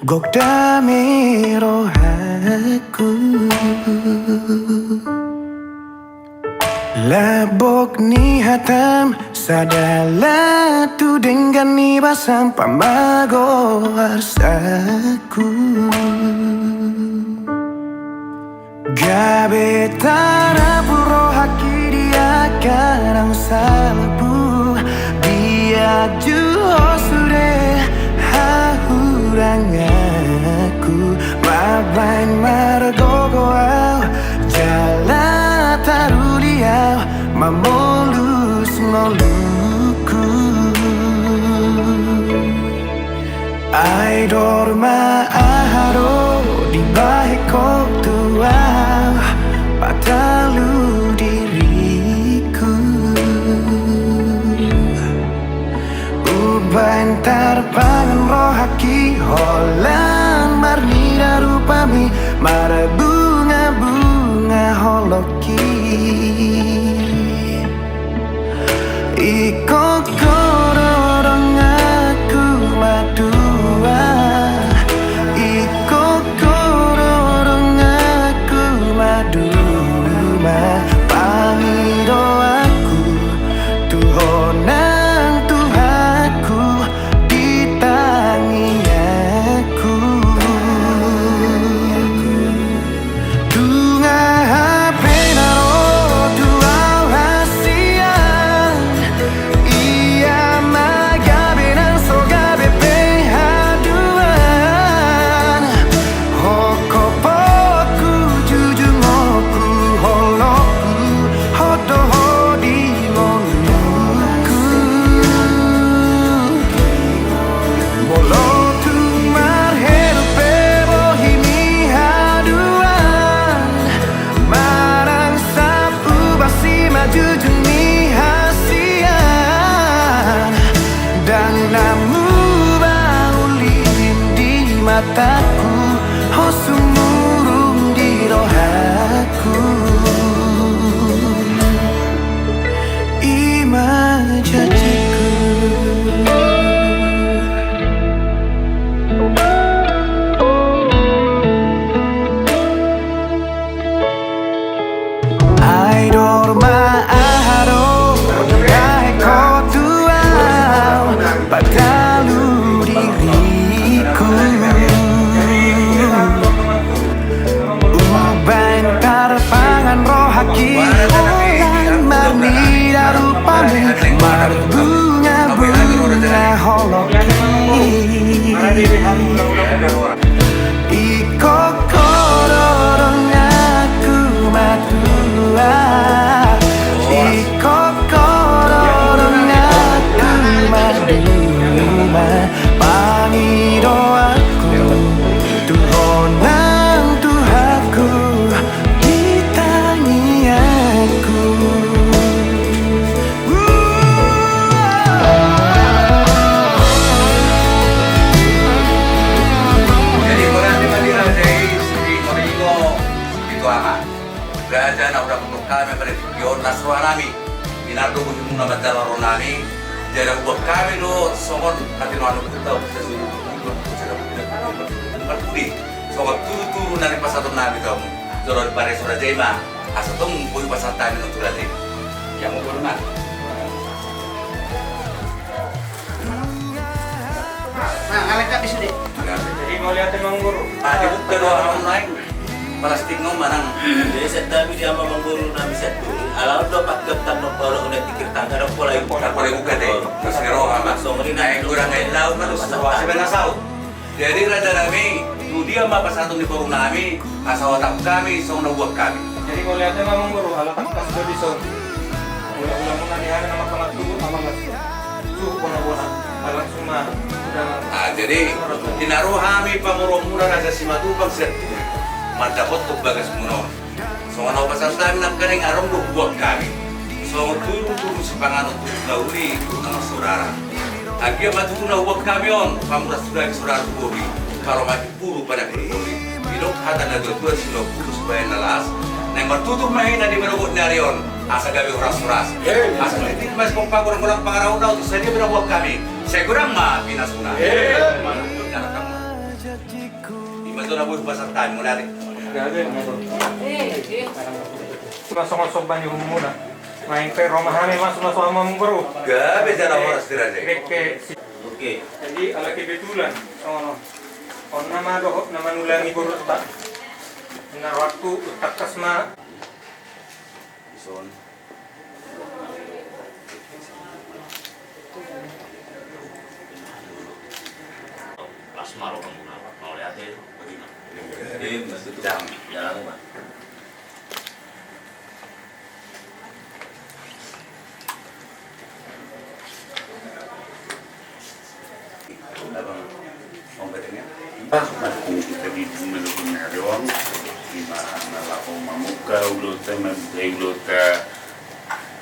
Gokdami rohaku Labok ni hatam Sadala tu dengan ni basam pamago arsaku Gabe tara puro haki dia karang salabu Dia juho sure hahurang aku Mabain margogo au Jala taruliau Mamolus ngoluku Ai dorma aharo di baheko tuau Patalu diriku Ubain tarpangan rohaki Holan marnida rupami Mara bunga-bunga holoki Iko kororong aku madua Iko kororong aku maduma Pamido aku Tuhonang Tuhaku Ditangi aku Tunga penaro tuau hasian Ia magabe nang so gabe pehaduan Hokopoku jujungoku holoku Hodoho di ngoluku Bolo tu marheru pebo himi haduan Marang sapu basi maju juni hasian Dan namu baulin di mataku Hosumurung di rohaku Ima janjiku Ai dorma aharo Raheko tuau Patalu diriku Ubain tarpangan rohaki Olan marnida rupami Mar bunga-bunga holoki Iko kororong aku madua Iko kororong aku maduma Pamido aku Tuhonang Tuhaku Ditangi aku Jadi kurang di Madinah dari di Morigo itu aman. Gajah na udah untuk kami berpion nasruanami. Minardo bujuk nama jalan jadi buat kami do somon nanti nuanu kita berpudi. Somon turu dari pasar nabi kamu. Jorol pare sura jema. Asatong puyu pasar tani untuk lagi. Yang mau berenang. Nah, ngalengkat di sini. Jadi mau lihat emang guru. Di buka dua orang naik. Plastik no manang. Jadi setiap dia memang guru nabi satu. Alau do pak ketan no kalau udah pikir tangga do pola ibu. Tak boleh buka deh. Terus ngeroh ama. Naik kurang kayak laut kan. Sebenarnya saut. Jadi raja kami, itu dia mah pas satu di forum kami, asal otak kami, soalnya buat kami. Jadi mau lihat emang guru. Alat kas do di son. Ulang-ulang mau nanti hari nama kelas dulu sama kelas. Suhu bona-bona. Alat semua. Jadi dinaruh kami pamurong-murang raja simatupang set. Mantapot tuh bagas munon. Soalnya pasan kami nak kering arong buat kami. Soalnya turun sepangan untuk gauli nama saudara. Agia matu na buat kami on. Pamuras sudah saudara bobi. Kalau mati puru pada bobi. Bidok hata na dua silo puru supaya nalas. Neng bertutup main na di merogot narion. Asa gabi uras-uras. Asa melitik mas kompak kurang-kurang pangarau na untuk saja berbuat kami. Saya kurang mah pinas kuna. Mana cara kamu? janjiku. Di mana na boy basartan mo natin. Gagawin mo bro. Masong-masong ba yung muna? Main pero mahami mas masama mo bro. Gabi sa na oras tira deh. Oke. Jadi ala kebetulan sono on nama doh nama nulangi bro tak. Na waktu takas ma Son. Plasma lo kamu mau lihat itu bagaimana? Jangan. Jangan Pak. Abang obatnya. Kung kita di dunia doang, di mana laku mamuka ulut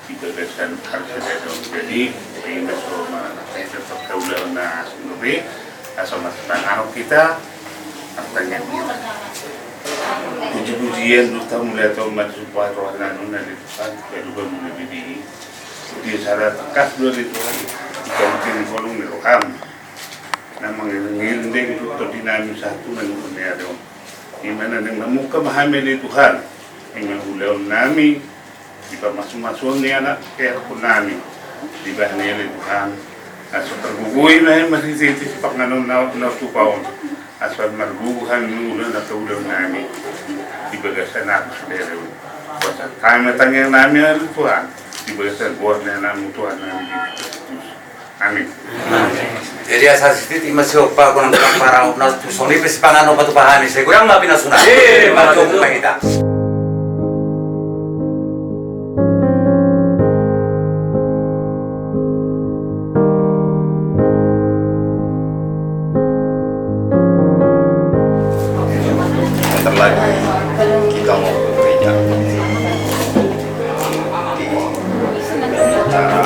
kita desain harus ada dong. Jadi ini semua nanti tetap kaulah na sendiri asal masukkan anak kita artinya puji-pujian kita melihat umat supaya rohana nuna di Tuhan kedua mulai di dia cara tekas dua di Tuhan mungkin kolong di roham namang ngilinding untuk dinamis satu menurutnya dong dimana dengan muka memahami di Tuhan dengan ulang nami di masuk-masuk ni anak kaya pun nami di bahaya di Tuhan asal tergugui na masih sisi panganon na tupaon asal marguhan ulang atau ulang nami di bagasan aku sendiri kami tanya nami di Tuhan di bagasan buat nami Tuhan nami amin. Jadi asal sitit masih opa ko ng para na soni pesipangan o patupahan ni siguro ang mapinasuna. Bago ko makita. Bentar lagi kita mau ke gereja di acara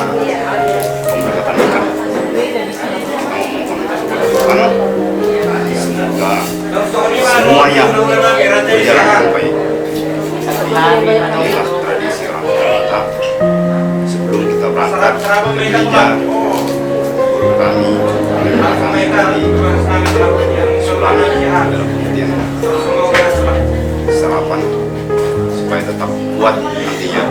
pemberkatan nikah. Semoga semuanya berjalan dengan baik. Inilah tradisi orang kita. Sebelum kita berangkat ke gereja, guru kami mengenalkan kami sulami dalam pengertian sarapan supaya tetap kuat intinya.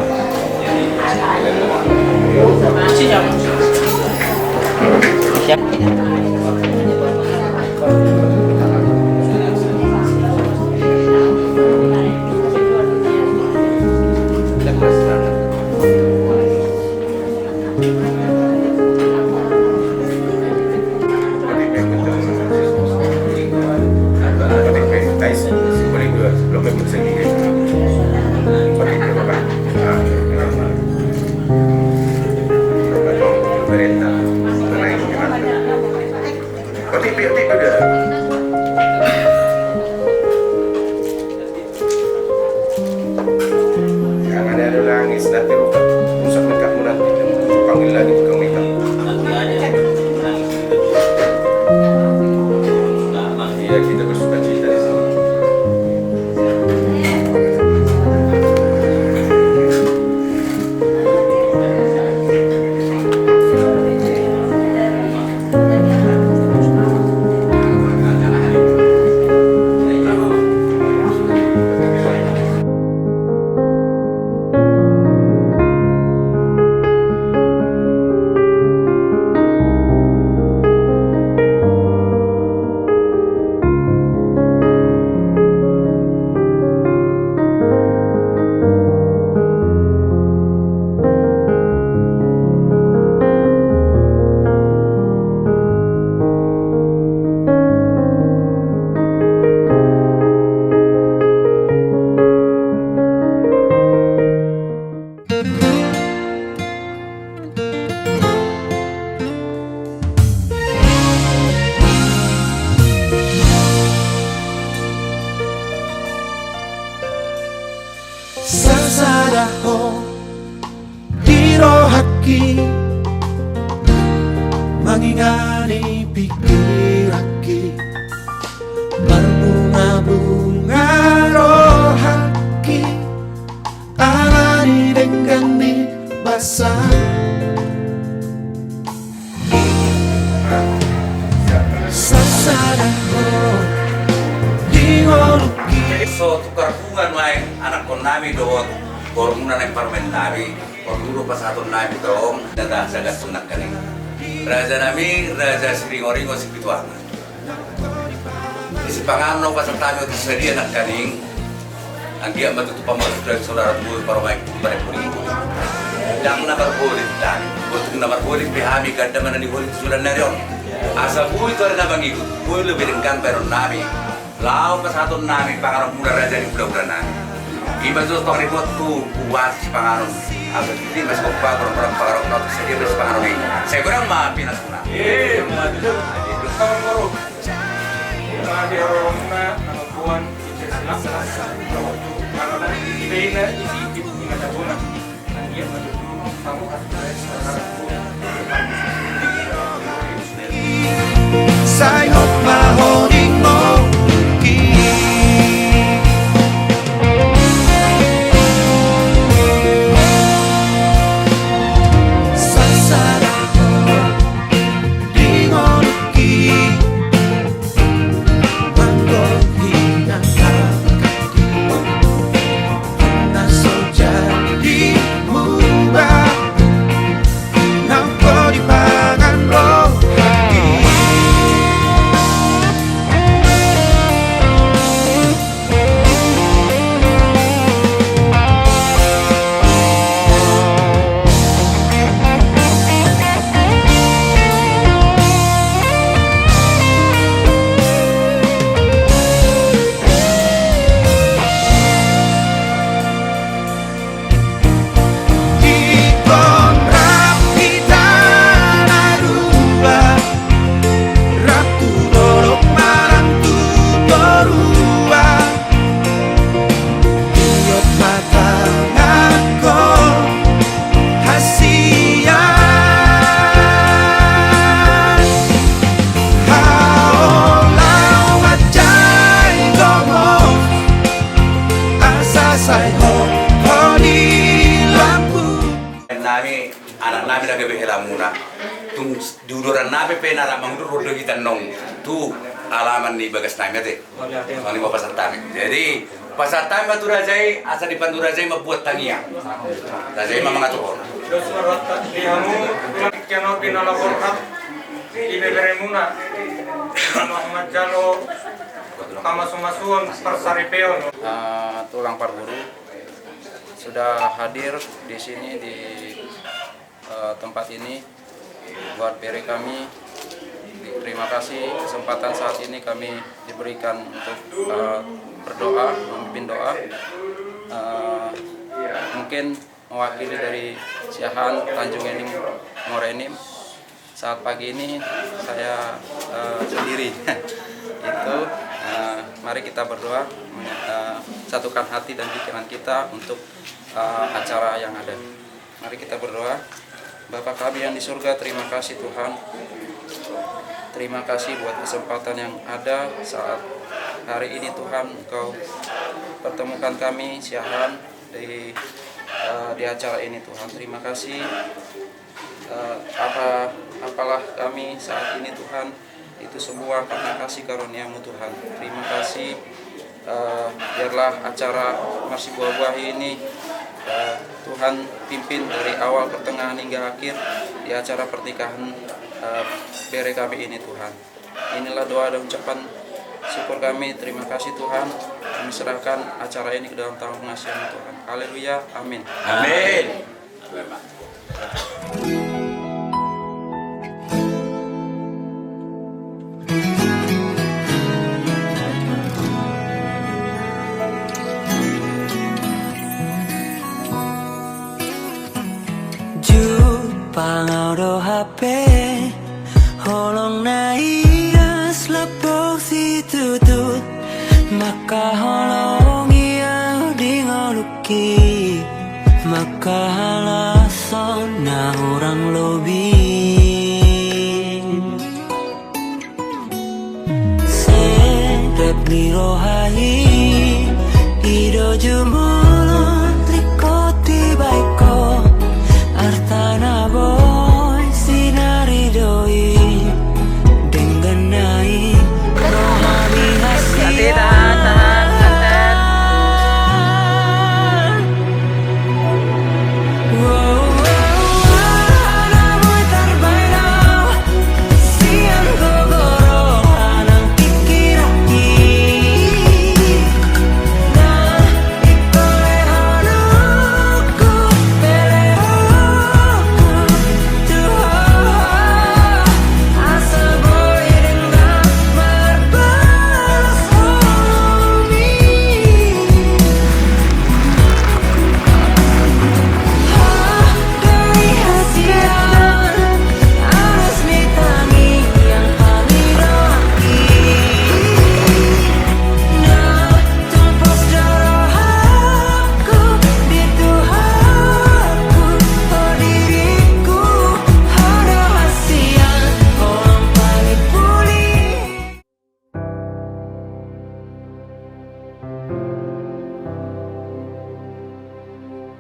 Jangan ada nangis nanti rusak nikahmu nanti panggil lagi tukang nikah. Nanti aja. Iya kita bersuka cita di sini. Sasadaho dirohaki mangingani pikiraki berbunga-bunga rohaki alani dengan basah Sasadaho so tukar bunga main anak kon nami doon hormona ng parmen nami dulu pas satu nami doon dada sagat sunak kaning raja nami raja siringoringo si pituangan isi pangano pas tayo di sedia nak kaning ang dia matutup pamas dari saudara buat paromai bare puri yang nomor boleh dan butuh nomor boleh behami ganda mana di boleh sudah narion asa bui itu ada bangi bui lebih dengan peron nami lau pas satu nami pangaron muda raja di bulan nami iba tuh tok ribut tuh kuat si pangaron apa jadi mas kopa orang pangaron not sedia mas pangaron ini saya kurang maafin asuna Terus kawan baru. Di orang na nangguan icesilak karena ide isi ingat aku nak dia maju kamu Sayot mahoning mo ki Sasara ko Dingon ki Manggo hinang kakati Naso jadi mubah Nampo di pangan rohati Ikon rapi tanah dua Ratu dorok marang tutorua Iyot mata ngako hasian Haolau wajai gomo Asa say ho di lampu nami anak nami lagi behela muna tung duduran nami penara mangdur rodo kita nong tu alaman ni bagas nami ate ini mau pasar tami jadi pasar tami batu rajai asa di pandu rajai membuat tangia rajai memang ngatur Terus rata dihamu kano pinalabor hap ibeberemuna Muhammad Jalo kamasumasuan persaripeon Tulang Parburu sudah hadir di sini di tempat ini buat beri kami. Terima kasih kesempatan saat ini kami diberikan untuk berdoa, memimpin doa. Mungkin mewakili dari Siahan Tanjung Enim Morenim. Saat pagi ini saya sendiri. Itu mari kita berdoa, satukan hati dan pikiran kita untuk acara yang ada. Mari kita berdoa. Bapa kami yang di surga, terima kasih Tuhan. Terima kasih buat kesempatan yang ada saat hari ini Tuhan Engkau pertemukan kami Siahan di acara ini Tuhan. Terima kasih. Apalah kami saat ini Tuhan, itu semua karena kasih karunia-Mu Tuhan. Terima kasih. Biarlah acara Masih Buah-Buahi ini Tuhan pimpin dari awal, pertengahan hingga akhir di acara pernikahan bere kami ini Tuhan. Inilah doa dan ucapan syukur kami. Terima kasih Tuhan. Kami serahkan acara ini ke dalam tangan pengasihan Tuhan. Haleluya. Amin. amin Pangaudo HP Holong naias lepok si tutut Maka holong iya di ngoluki Maka halason na orang lobi Sedep ni rohai Ido jumolot likoti baiko Artana boy sinari doi dengan naik rohani hasil tahan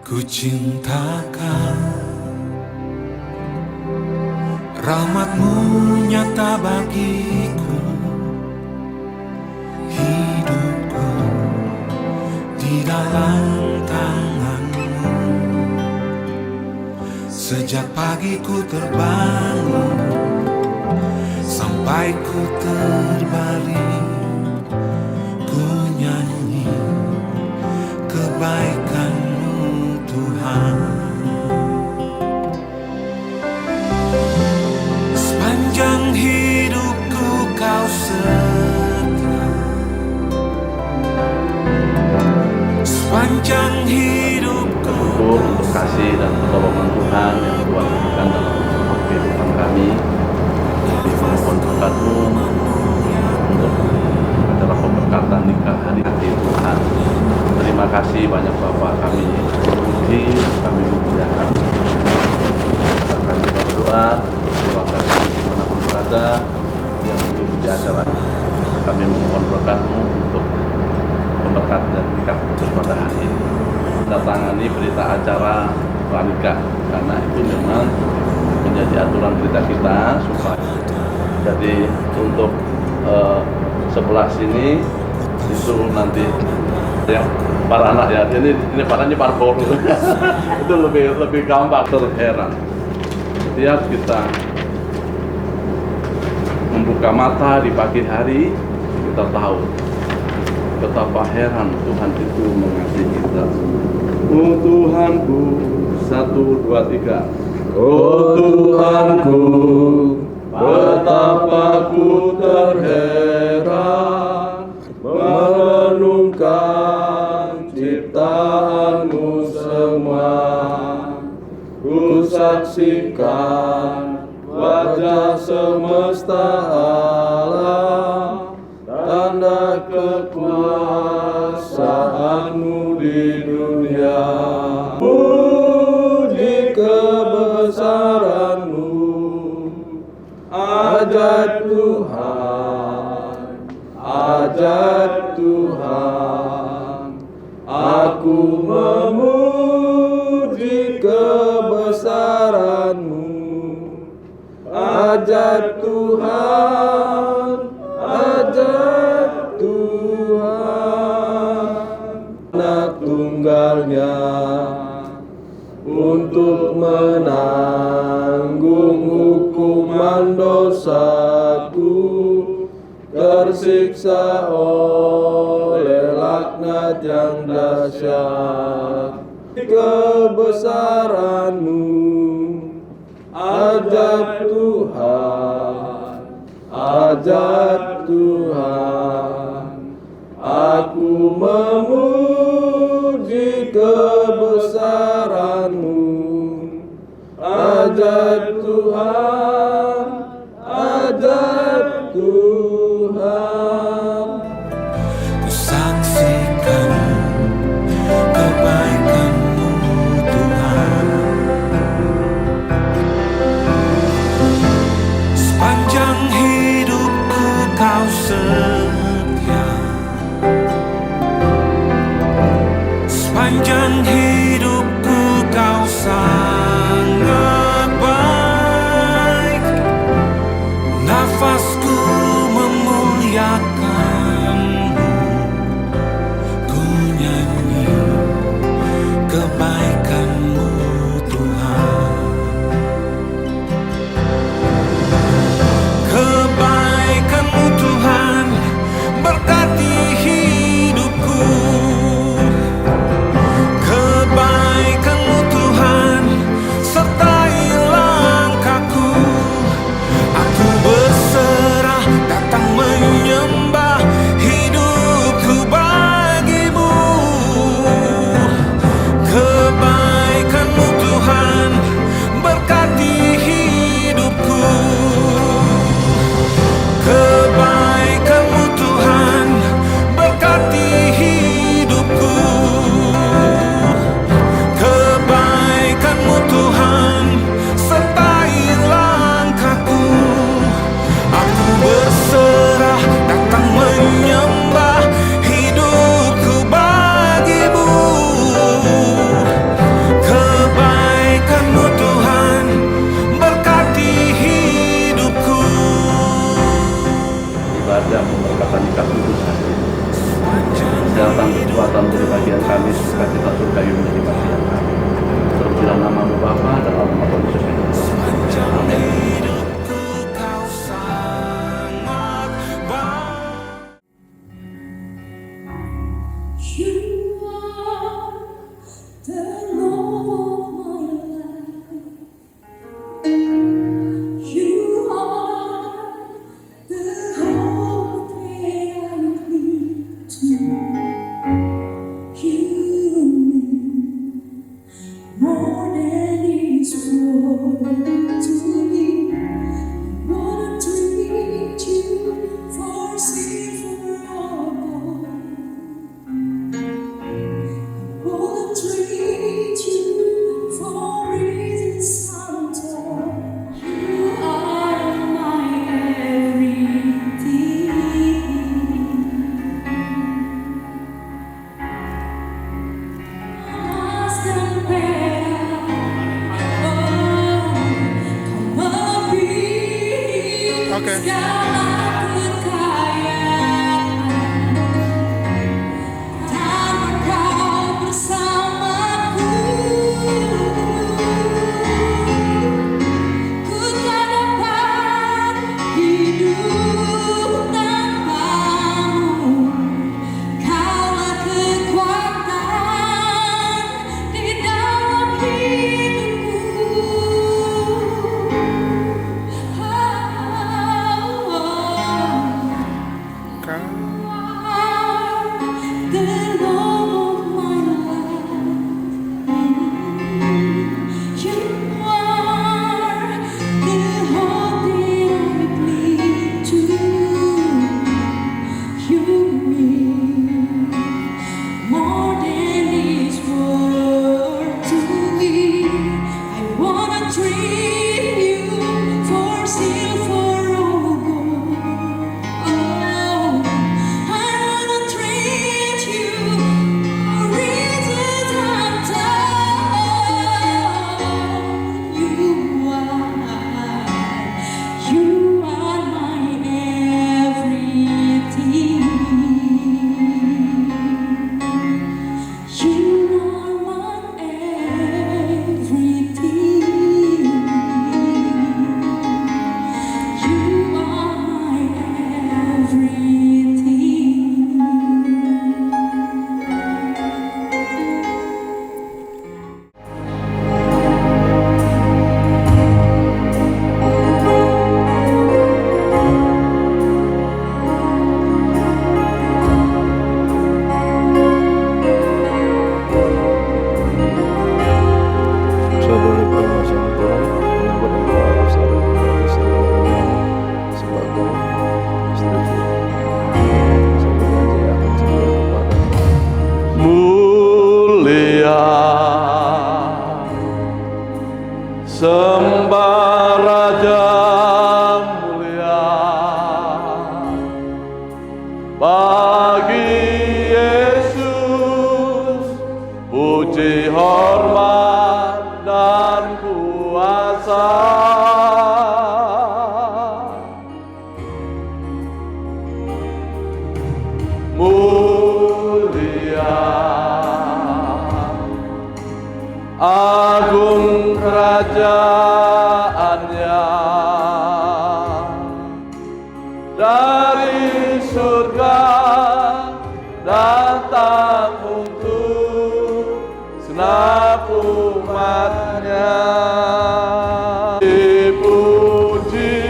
ku cintakan. Rahmatmu nyata bagiku, hidupku di dalam tanganmu. Sejak pagi ku terbangun sampai ku terbaring, ku nyanyi kebaikan-Mu Tuhan. Sepanjang hidupku Kau setia, sepanjang hidupku untuk kasih dan pertolongan Tuhan yang Tuhan berikan dalam kehidupan kami. Kami memohon berkat-Mu untuk acara pemberkatan nikah hari ini Tuhan. Terima kasih banyak Bapak, kami memuji, kami memuliakan. Kami berdoa, terima kasih dimanapun berada yang mengikuti acara. Kami memohon berkat-Mu untuk pemberkat dan nikah pada hari ini. Tangani berita acara pranikah karena itu memang menjadi aturan berita kita supaya jadi untuk sebelah sini itu nanti ya para anak ya ini parahnya parpol itu lebih gampang. Terheran setiap kita membuka mata di pagi hari kita tahu betapa heran Tuhan itu mengasihi kita. Oh Tuhanku, 1, 2, 3. Oh Tuhanku, betapa ku terheran merenungkan ciptaan-Mu semua. Ku saksikan wajah semesta alam, tanda kekuasaan-Mu di dunia. Puji kebesaran-Mu, ajaib Tuhan, ajaib Tuhan. Aku memuji kebesaran-Mu, ajaib Tuhan, ajaib Tuhan. Anak tunggalnya untuk menanggung hukuman dosaku, tersiksa oleh laknat yang dahsyat. Kebesaran-Mu, ajaib Tuhan, ajaib Tuhan. Aku memuji kebesaran-Mu, ajaib Tuhan, ajaib Tuhan. ku saksikan kebaikan-Mu Tuhan. Sepanjang hidupku Kau setia, sepanjang hidupku Kau sangat baik. Nafas sejahtera menjadi bagian kami, sukacita surga menjadi bagian kami. Terpujilah nama-Mu Bapa, dalam nama Tuhan Yesus Kristus. Amin. Sembah Raja mulia bagi Yesus, puji hormat dan kuasa. Mulia agung kerajaannya, dari surga datang untuk segenap umatnya. Dipuji,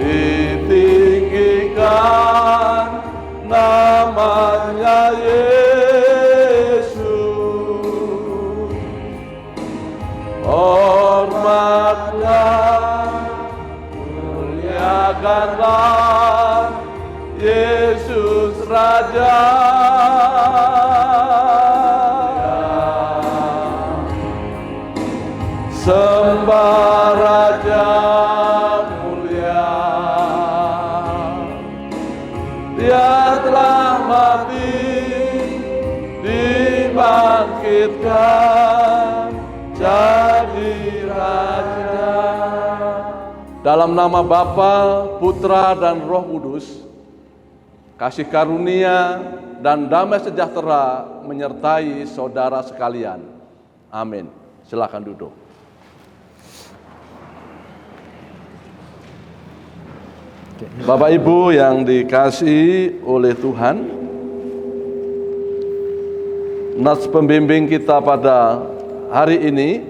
ditinggikan namanya Yesus. Hormatnya, muliakanlah Yesus Raja. Sembah Raja mulia, Dia telah mati, dibangkitkan jadi Raja. Dalam nama Bapa, Putra, dan Roh Kudus, kasih karunia, dan damai sejahtera menyertai saudara sekalian. Amin. Silakan duduk. Bapak Ibu yang dikasihi oleh Tuhan, nas pembimbing kita pada hari ini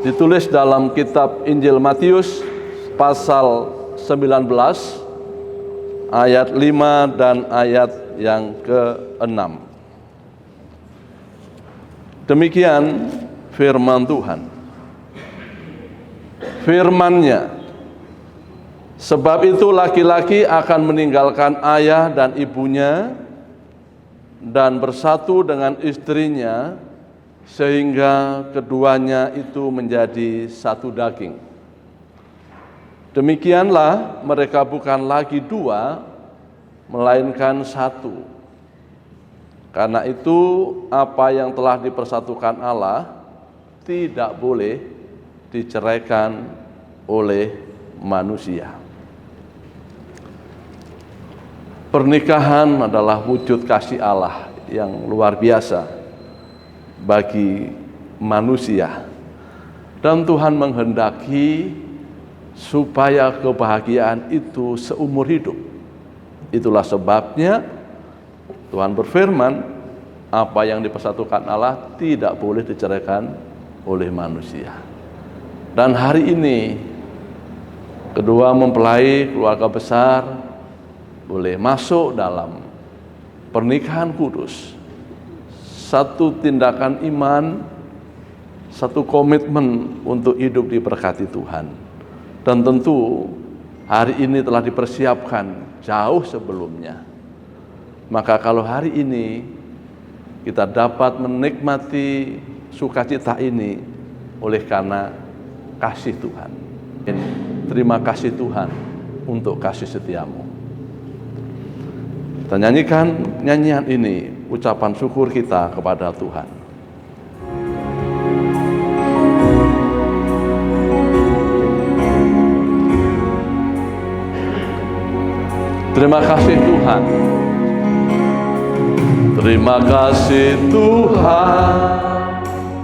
ditulis dalam kitab Injil Matius pasal 19 ayat 5 dan ayat yang ke-6. Demikian firman Tuhan. Firman-Nya, sebab itu laki-laki akan meninggalkan ayah dan ibunya dan bersatu dengan istrinya sehingga keduanya itu menjadi satu daging. Demikianlah mereka bukan lagi dua, melainkan satu. Karena itu apa yang telah dipersatukan Allah tidak boleh diceraikan oleh manusia. Pernikahan adalah wujud kasih Allah yang luar biasa bagi manusia. Dan Tuhan menghendaki supaya kebahagiaan itu seumur hidup. Itulah sebabnya Tuhan berfirman, apa yang dipersatukan Allah tidak boleh diceraikan oleh manusia. Dan hari ini kedua mempelai keluarga besar boleh masuk dalam pernikahan kudus. Satu tindakan iman, satu komitmen untuk hidup diberkati Tuhan. Dan tentu hari ini telah dipersiapkan jauh sebelumnya. Maka kalau hari ini kita dapat menikmati sukacita ini oleh karena kasih Tuhan. Terima kasih Tuhan untuk kasih setiamu. Kita nyanyikan nyanyian ini, ucapan syukur kita kepada Tuhan. Terima kasih Tuhan. Terima kasih Tuhan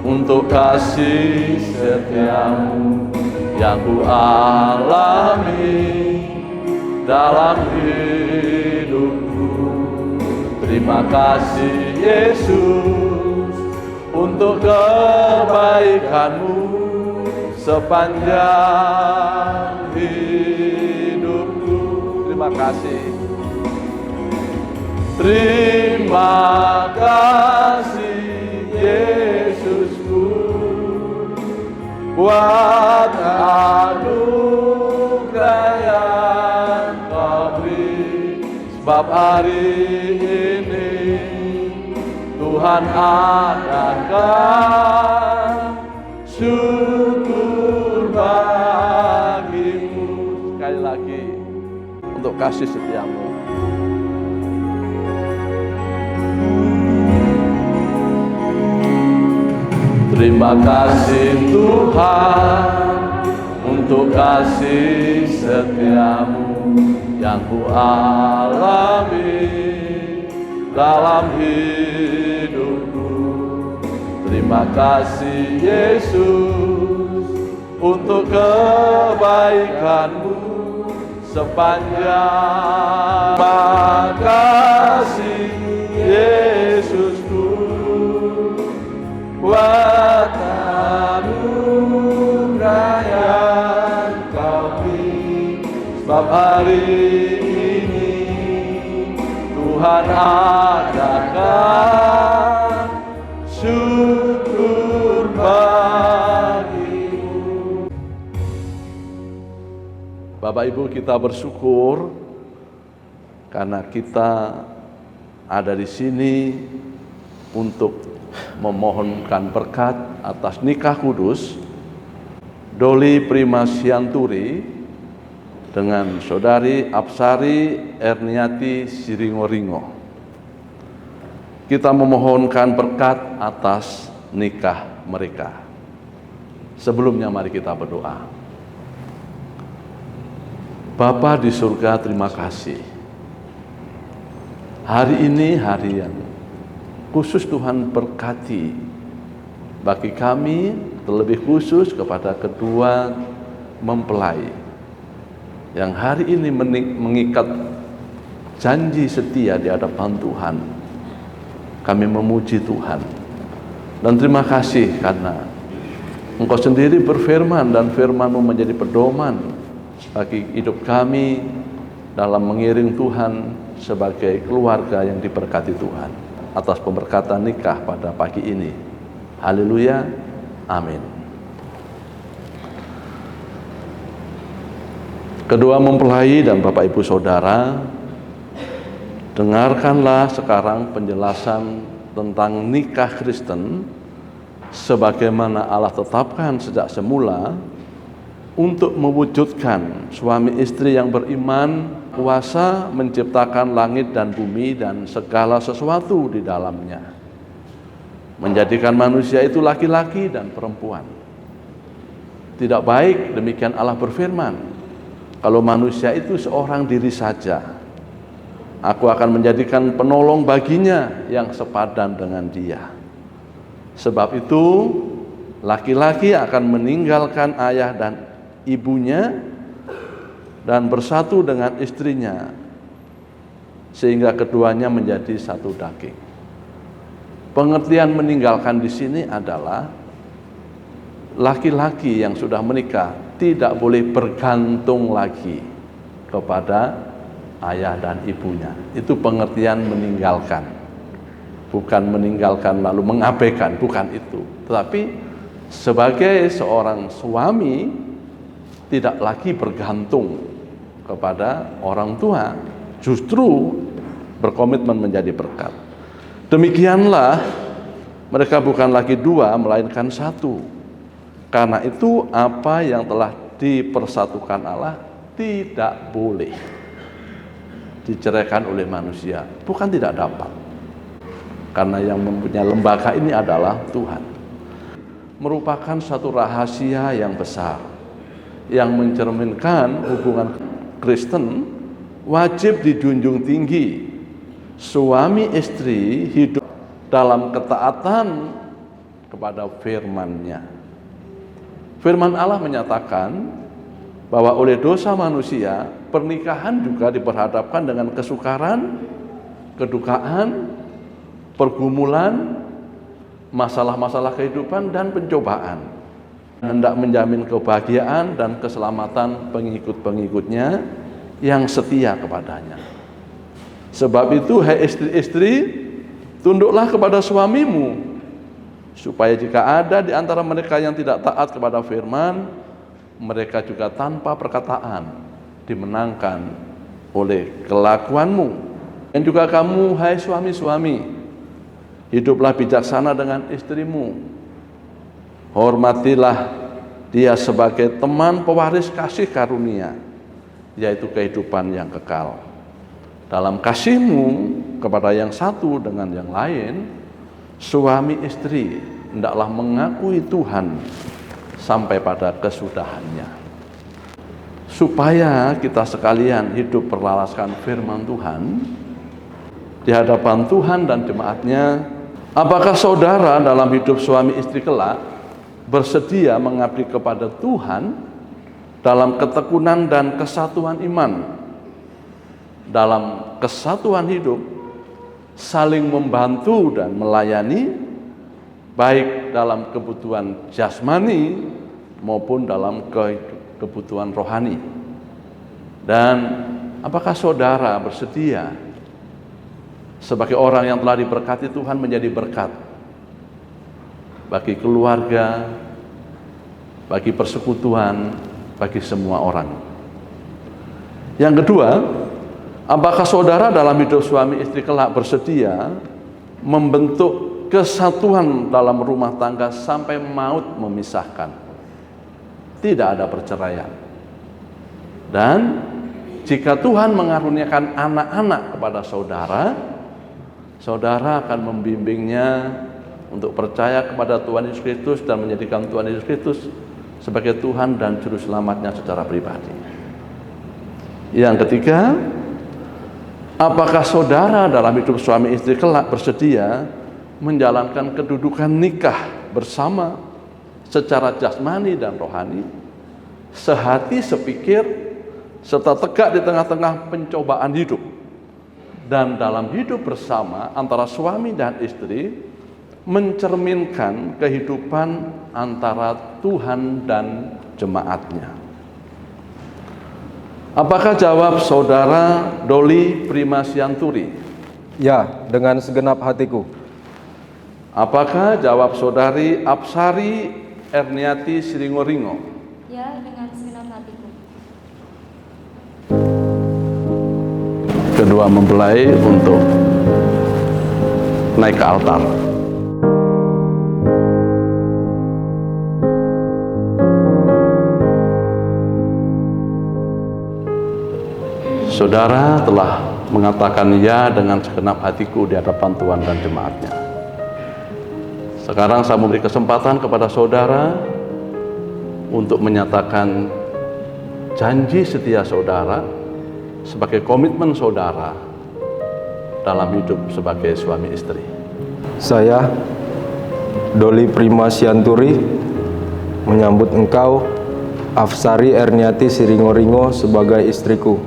untuk kasih setiamu yang ku alami dalam hidupku. Terima kasih Yesus untuk kebaikanmu sepanjang hidupku. Terima kasih. Terima kasih Yesusku buat anugerah yang Kau beri, sebab hari ini Tuhan adakan syukur bagimu. Sekali lagi untuk kasih setiamu. Terima kasih Tuhan untuk kasih setiamu yang ku alami dalam hidupku. Terima kasih Yesus untuk kebaikanmu sepanjang. Terima kasih Yesusku buat anugerah yang Kau beri, sebab hari ini Tuhan adakan syukur bagimu. Bapak Ibu, kita bersyukur karena kita ada di sini untuk memohonkan berkat atas nikah kudus Doli Primasianturi dengan Saudari Apsari Erniati Siringoringo. Kita memohonkan berkat atas nikah mereka. Sebelumnya mari kita berdoa. Bapa di surga, terima kasih Hari ini hari yang khusus Tuhan berkati bagi kami, terlebih khusus kepada kedua mempelai yang hari ini mengikat janji setia di hadapan Tuhan. Kami memuji Tuhan dan terima kasih karena Engkau sendiri berfirman dan firman-Mu menjadi pedoman bagi hidup kami dalam mengiring Tuhan sebagai keluarga yang diberkati Tuhan. Atas pemberkatan nikah pada pagi ini. Haleluya. Amin. Kedua mempelai dan Bapak Ibu Saudara, dengarkanlah sekarang penjelasan tentang nikah Kristen sebagaimana Allah tetapkan sejak semula untuk mewujudkan suami istri yang beriman, kuasa menciptakan langit dan bumi dan segala sesuatu di dalamnya. Menjadikan manusia itu laki-laki dan perempuan. Tidak baik demikian Allah berfirman, kalau manusia itu seorang diri saja, aku akan menjadikan penolong baginya yang sepadan dengan dia. Sebab itu laki-laki akan meninggalkan ayah dan ibunya dan bersatu dengan istrinya sehingga keduanya menjadi satu daging. Pengertian meninggalkan di sini adalah laki-laki yang sudah menikah tidak boleh bergantung lagi kepada ayah dan ibunya. Itu pengertian meninggalkan. Bukan meninggalkan lalu mengabaikan, bukan itu. Tetapi sebagai seorang suami tidak lagi bergantung kepada orang tua, justru berkomitmen menjadi berkat. Demikianlah mereka bukan lagi dua, melainkan satu. Karena itu apa yang telah dipersatukan Allah tidak boleh diceraikan oleh manusia. Bukan tidak dapat. Karena yang mempunyai lembaga ini adalah Tuhan. Merupakan satu rahasia yang besar yang mencerminkan hubungan Kristen wajib dijunjung tinggi. Suami istri hidup dalam ketaatan kepada firman-Nya. Firman Allah menyatakan bahwa oleh dosa manusia, pernikahan juga diperhadapkan dengan kesukaran, kedukaan, pergumulan, masalah-masalah kehidupan dan pencobaan. Hendak menjamin kebahagiaan dan keselamatan pengikut-pengikutnya yang setia kepadanya. Sebab itu, hai istri-istri, tunduklah kepada suamimu, supaya jika ada di antara mereka yang tidak taat kepada firman, mereka juga tanpa perkataan dimenangkan oleh kelakuanmu. Dan juga kamu, hai suami-suami, hiduplah bijaksana dengan istrimu. Hormatilah dia sebagai teman pewaris kasih karunia, yaitu kehidupan yang kekal. Dalam kasihmu kepada yang satu dengan yang lain, suami istri hendaklah mengakui Tuhan sampai pada kesudahannya. Supaya kita sekalian hidup berlalaskan firman Tuhan di hadapan Tuhan dan jemaatnya. Apakah saudara dalam hidup suami istri kelak bersedia mengabdi kepada Tuhan dalam ketekunan dan kesatuan iman, dalam kesatuan hidup, saling membantu dan melayani, baik dalam kebutuhan jasmani maupun dalam kebutuhan rohani? Dan apakah saudara bersedia sebagai orang yang telah diberkati Tuhan menjadi berkat bagi keluarga, bagi persekutuan, bagi semua orang? Yang kedua, apakah saudara dalam hidup suami istri kelak bersedia membentuk kesatuan dalam rumah tangga sampai maut memisahkan? Tidak ada perceraian. Dan jika Tuhan mengaruniakan anak-anak kepada saudara, saudara akan membimbingnya untuk percaya kepada Tuhan Yesus Kristus dan menjadikan Tuhan Yesus Kristus sebagai Tuhan dan Juru Selamatnya secara pribadi. Yang ketiga, Apakah saudara dalam hidup suami istri kelak bersedia menjalankan kedudukan nikah bersama secara jasmani dan rohani, sehati sepikir, serta tegak di tengah-tengah pencobaan hidup, dan dalam hidup bersama antara suami dan istri mencerminkan kehidupan antara Tuhan dan jemaatnya? Apakah jawab saudara Doli Primasianturi? Ya, dengan segenap hatiku. Apakah jawab saudari Apsari Erniati Siringoringo? Ya, dengan segenap hatiku. Kedua mempelai untuk naik ke altar. Saudara telah mengatakan ya dengan segenap hatiku di hadapan Tuhan dan jemaatnya. Sekarang saya memberi kesempatan kepada saudara untuk menyatakan janji setia saudara sebagai komitmen saudara dalam hidup sebagai suami istri. Saya, Doli Primasianturi, menyambut engkau, Afsari Erniati Siringoringo, sebagai istriku.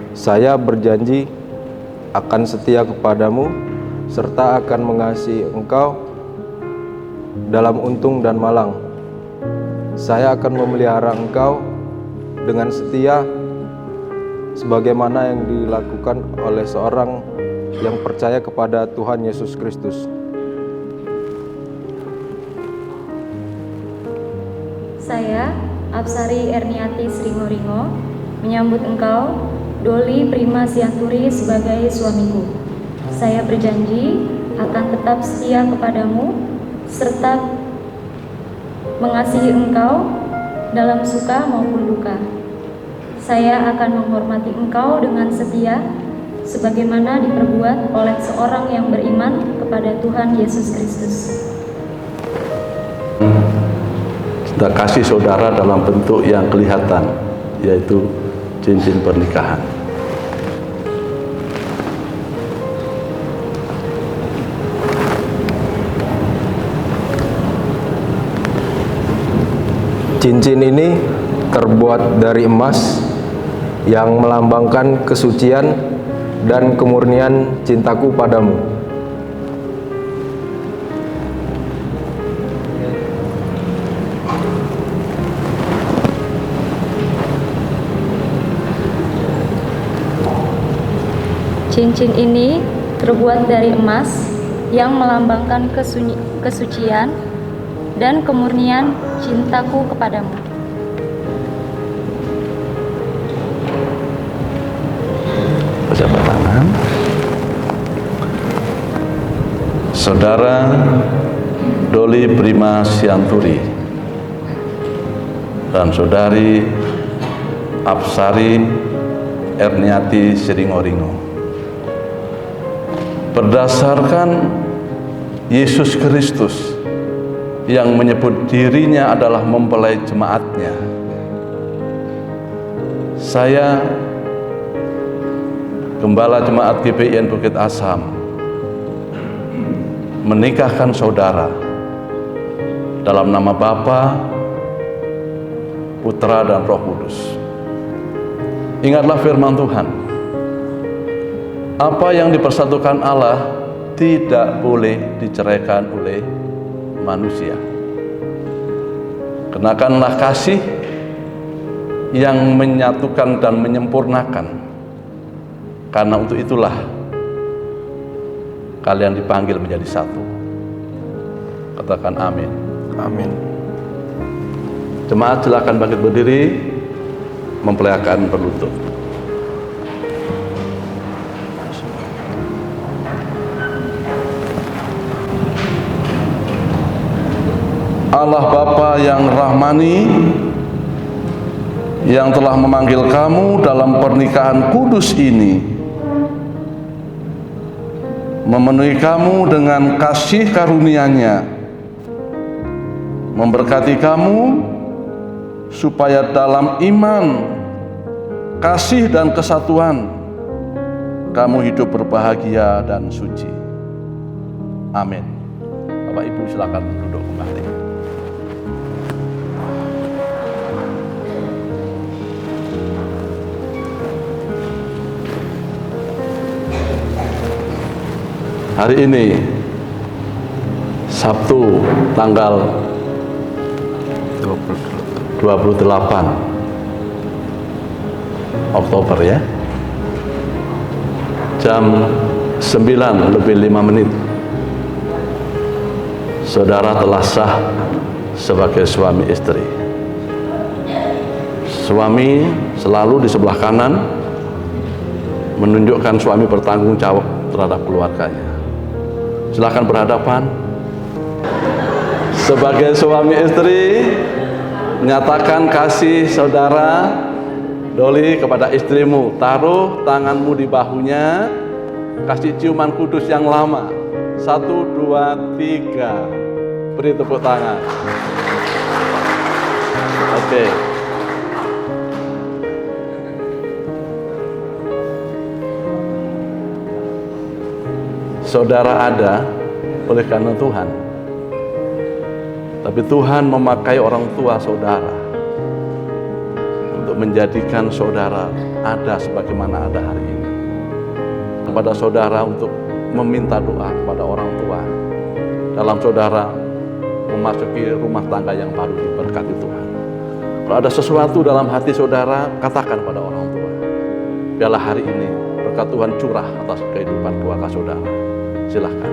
Saya berjanji akan setia kepadamu serta akan mengasihi engkau dalam untung dan malang. Saya akan memelihara engkau dengan setia sebagaimana yang dilakukan oleh seorang yang percaya kepada Tuhan Yesus Kristus. Saya, Apsari Erniati Siringoringo, menyambut engkau, Doli Primasianturi, sebagai suamiku. Saya berjanji akan tetap setia kepadamu serta mengasihi engkau dalam suka maupun duka. Saya akan menghormati engkau dengan setia sebagaimana diperbuat oleh seorang yang beriman kepada Tuhan Yesus Kristus. Kita kasih saudara dalam bentuk yang kelihatan, yaitu cincin pernikahan. Cincin ini terbuat dari emas yang melambangkan kesucian dan kemurnian cintaku padamu. Cincin ini terbuat dari emas yang melambangkan kesucian dan kemurnian cintaku kepadamu. Jabat tangan. Saudara Doli Primasianturi dan saudari Apsari Erniati Siringoringo, berdasarkan Yesus Kristus yang menyebut dirinya adalah mempelai jemaatnya, saya, Gembala Jemaat GPIN Bukit Asam, menikahkan saudara dalam nama Bapa, Putra, dan Roh Kudus. Ingatlah firman Tuhan, apa yang dipersatukan Allah tidak boleh diceraikan oleh manusia. Kenakanlah kasih yang menyatukan dan menyempurnakan, karena untuk itulah kalian dipanggil menjadi satu. Katakan amin. Amin. Jemaat silakan bangkit berdiri, mempelai akan berlutut. Allah Bapa yang rahmani, yang telah memanggil kamu dalam pernikahan kudus ini, memenuhi kamu dengan kasih karunia-Nya, memberkati kamu supaya dalam iman, kasih, dan kesatuan kamu hidup berbahagia dan suci. Amin. Bapak Ibu silakan duduk kembali. Hari ini Sabtu tanggal 28 Oktober ya, jam 9:05, saudara telah sah sebagai suami istri. Suami selalu di sebelah kanan menunjukkan suami bertanggung jawab terhadap keluarganya. Silakan berhadapan. Sebagai suami istri, menyatakan kasih saudara Doli kepada istrimu. Taruh tanganmu di bahunya, kasih ciuman kudus yang lama. 1, 2, 3. Beri tepuk tangan. Oke. Saudara ada oleh karena Tuhan. Tapi Tuhan memakai orang tua saudara untuk menjadikan saudara ada sebagaimana ada hari ini. Kepada saudara untuk meminta doa kepada orang tua dalam saudara memasuki rumah tangga yang baru diberkati Tuhan. Kalau ada sesuatu dalam hati saudara, katakan pada orang tua. Biarlah hari ini berkat Tuhan curah atas kehidupan keluarga saudara. Silahkan.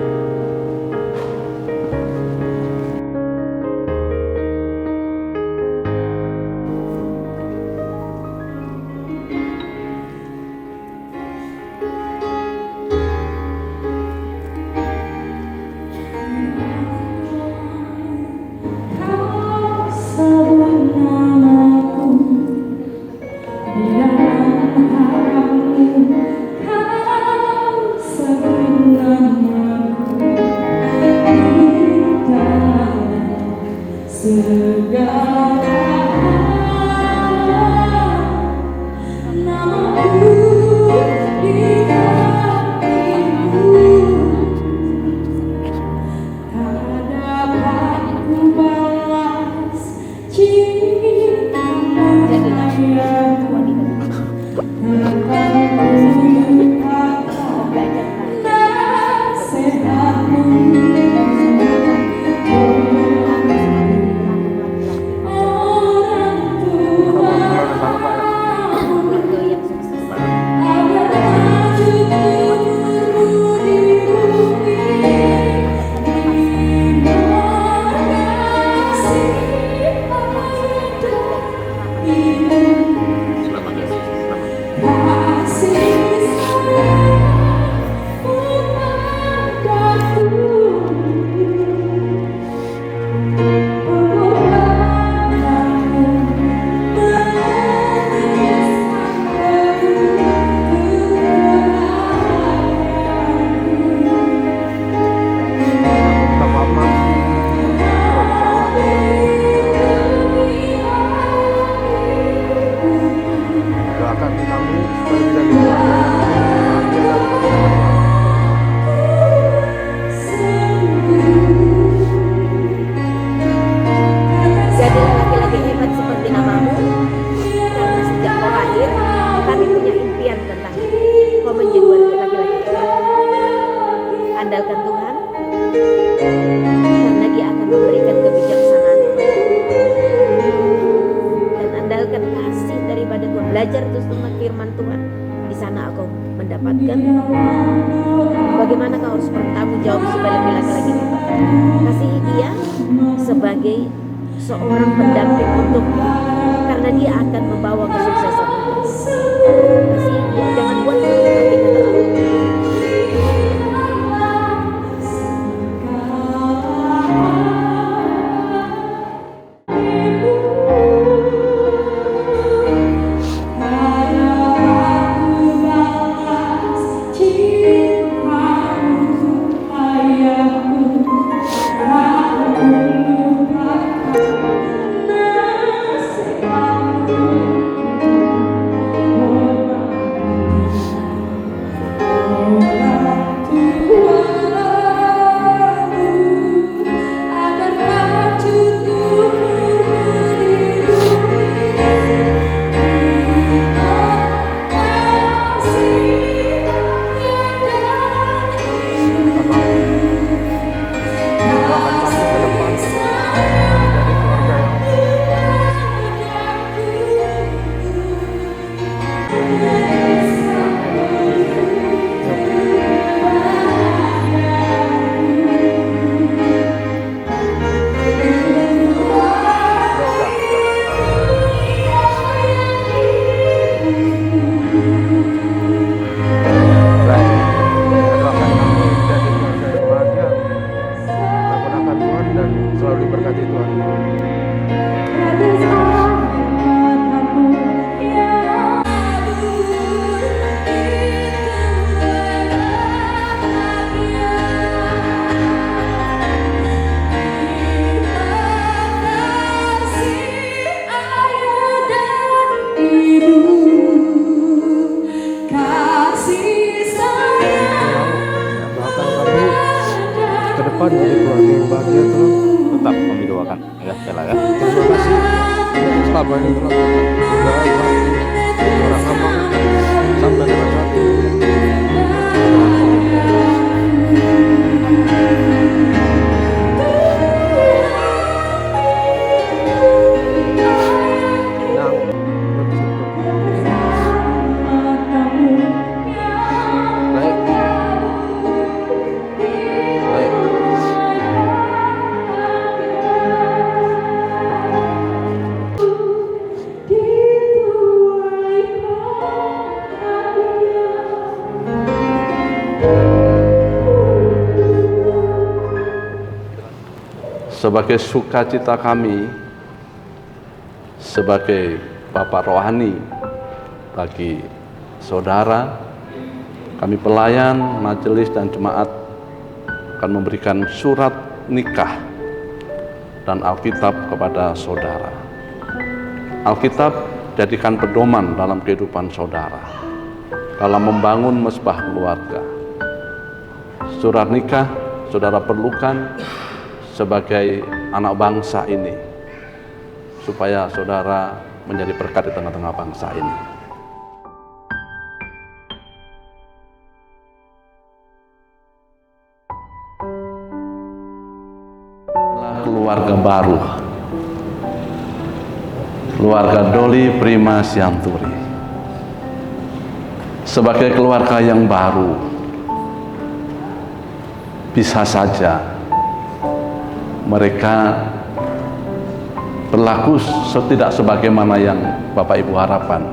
belajar terus tentang firman Tuhan. Di sana kau mendapatkan bagaimana kau harus bertanggung jawab sebagai laki-laki itu. Kasihi dia sebagai seorang pendamping untukmu, karena dia akan membawa kesuksesan. Kasihi dia, jangan buat hati terlalu. harapan jadi keluarga yang bahagia Tuhan. Tetap kami doakan ya Bella ya. Terima kasih selama ini Tuhan. Orang hamba sampai dengan saat ini. Sebagai sukacita kami, sebagai Bapak Rohani bagi saudara, kami pelayan, majelis dan jemaat akan memberikan surat nikah dan Alkitab kepada saudara. Alkitab jadikan pedoman dalam kehidupan saudara, dalam membangun mesbah keluarga. Surat nikah saudara perlukan sebagai anak bangsa ini, supaya saudara menjadi berkat di tengah-tengah bangsa ini. Keluarga baru, keluarga Doli Prima Sianturi, sebagai keluarga yang baru, bisa saja mereka berlaku tidak sebagaimana yang Bapak Ibu harapkan,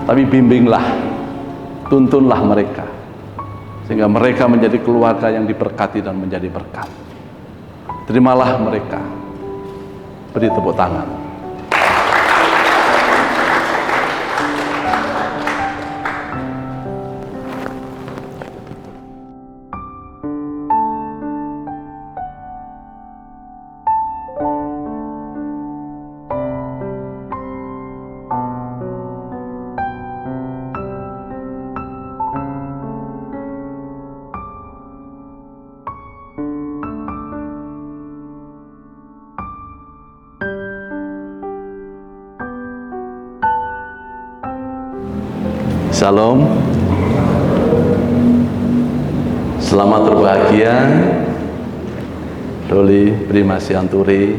tapi bimbinglah, tuntunlah mereka sehingga mereka menjadi keluarga yang diberkati dan menjadi berkat. Terimalah mereka, beri tepuk tangan. Shalom, selamat berbahagia Doli Prima Sianturi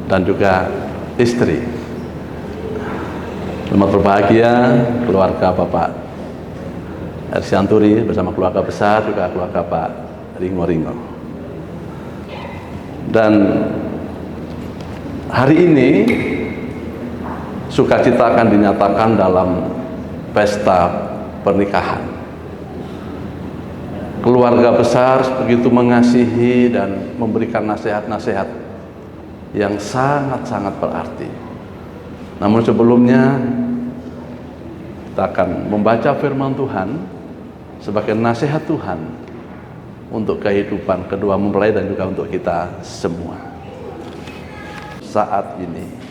dan juga istri. Selamat berbahagia keluarga Bapak R. Sianturi bersama keluarga besar, juga keluarga Pak Ringo. Dan hari ini sukacita akan dinyatakan dalam pesta pernikahan. Keluarga besar begitu mengasihi dan memberikan nasihat-nasihat yang sangat-sangat berarti. Namun sebelumnya kita akan membaca firman Tuhan sebagai nasihat Tuhan untuk kehidupan kedua mempelai dan juga untuk kita semua saat ini.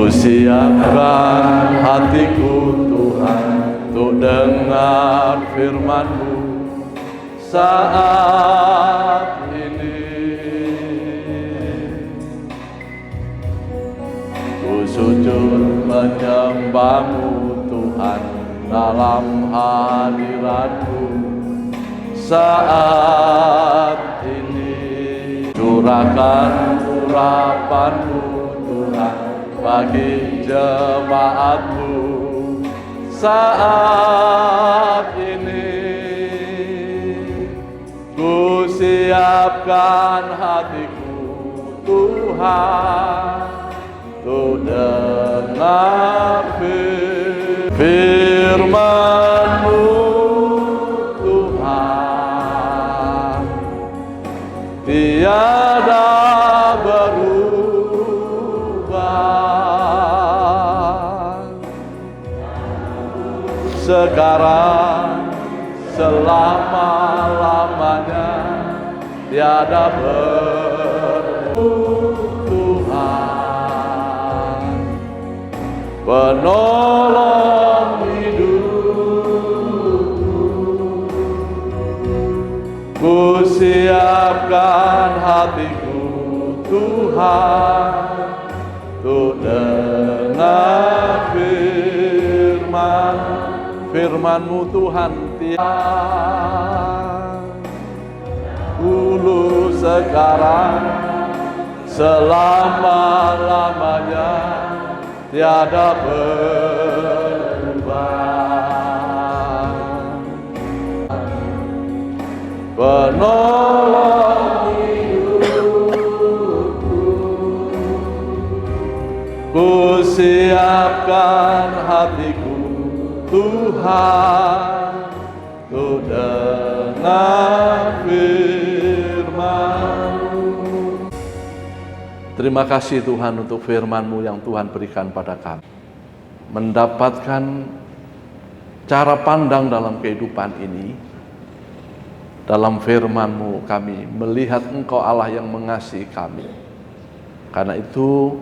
Siapkan hatiku Tuhan untuk dengar firman-Mu saat ini. Ku sujud menyembah-Mu Tuhan dalam hadirat-Mu saat ini. Curahkan urapan-Mu Tuhan bagi jemaat-Mu saat ini. Ku siapkan hatiku Tuhan untuk dengar firman-Mu sekarang, selama-lamanya, tiada Tuhan, penolong hidupku. Ku siapkan hatiku Tuhan, untuk dengar firman-Mu Tuhan, dulu sekarang, selama-lamanya, tiada berubah. Penolong hidupku, ku siapkan hatiku Tuhan, untuk dengar firman-Mu. Terima kasih Tuhan untuk firman-Mu yang Tuhan berikan pada kami. Mendapatkan cara pandang dalam kehidupan ini. Dalam firman-Mu kami melihat Engkau Allah yang mengasihi kami. Karena itu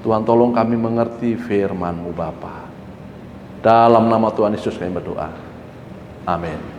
Tuhan tolong kami mengerti firman-Mu Bapa. Dalam nama Tuhan Yesus kami berdoa. Amin.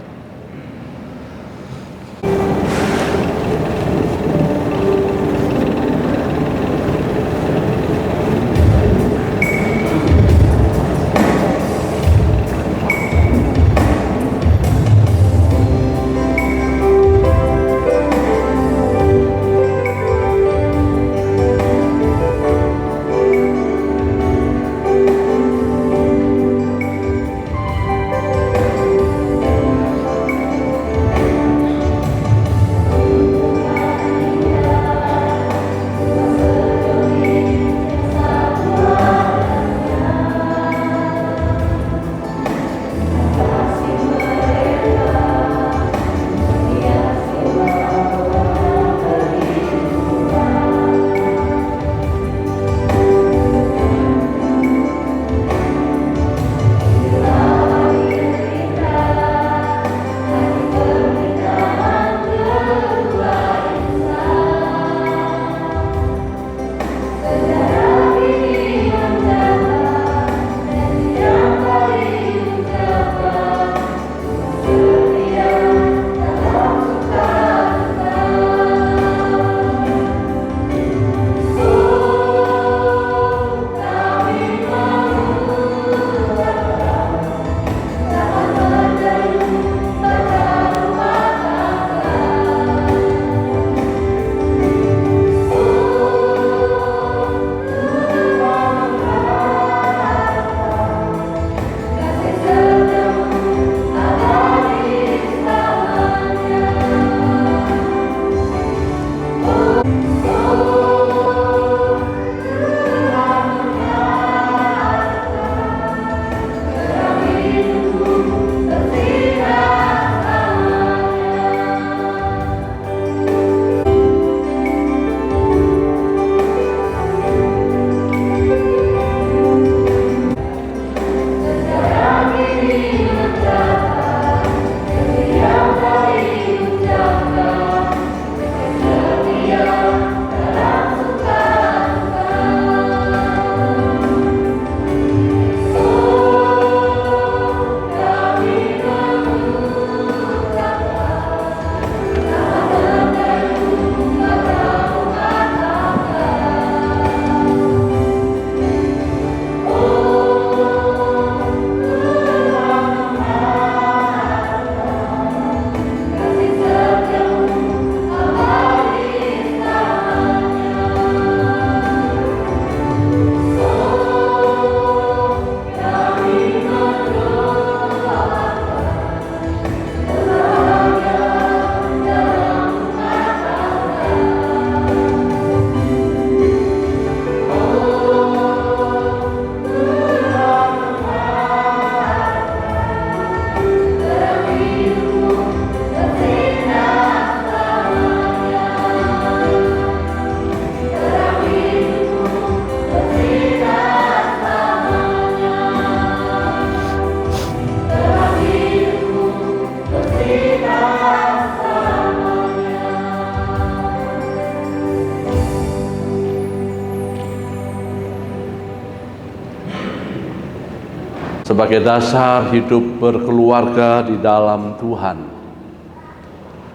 sebagai dasar hidup berkeluarga di dalam Tuhan.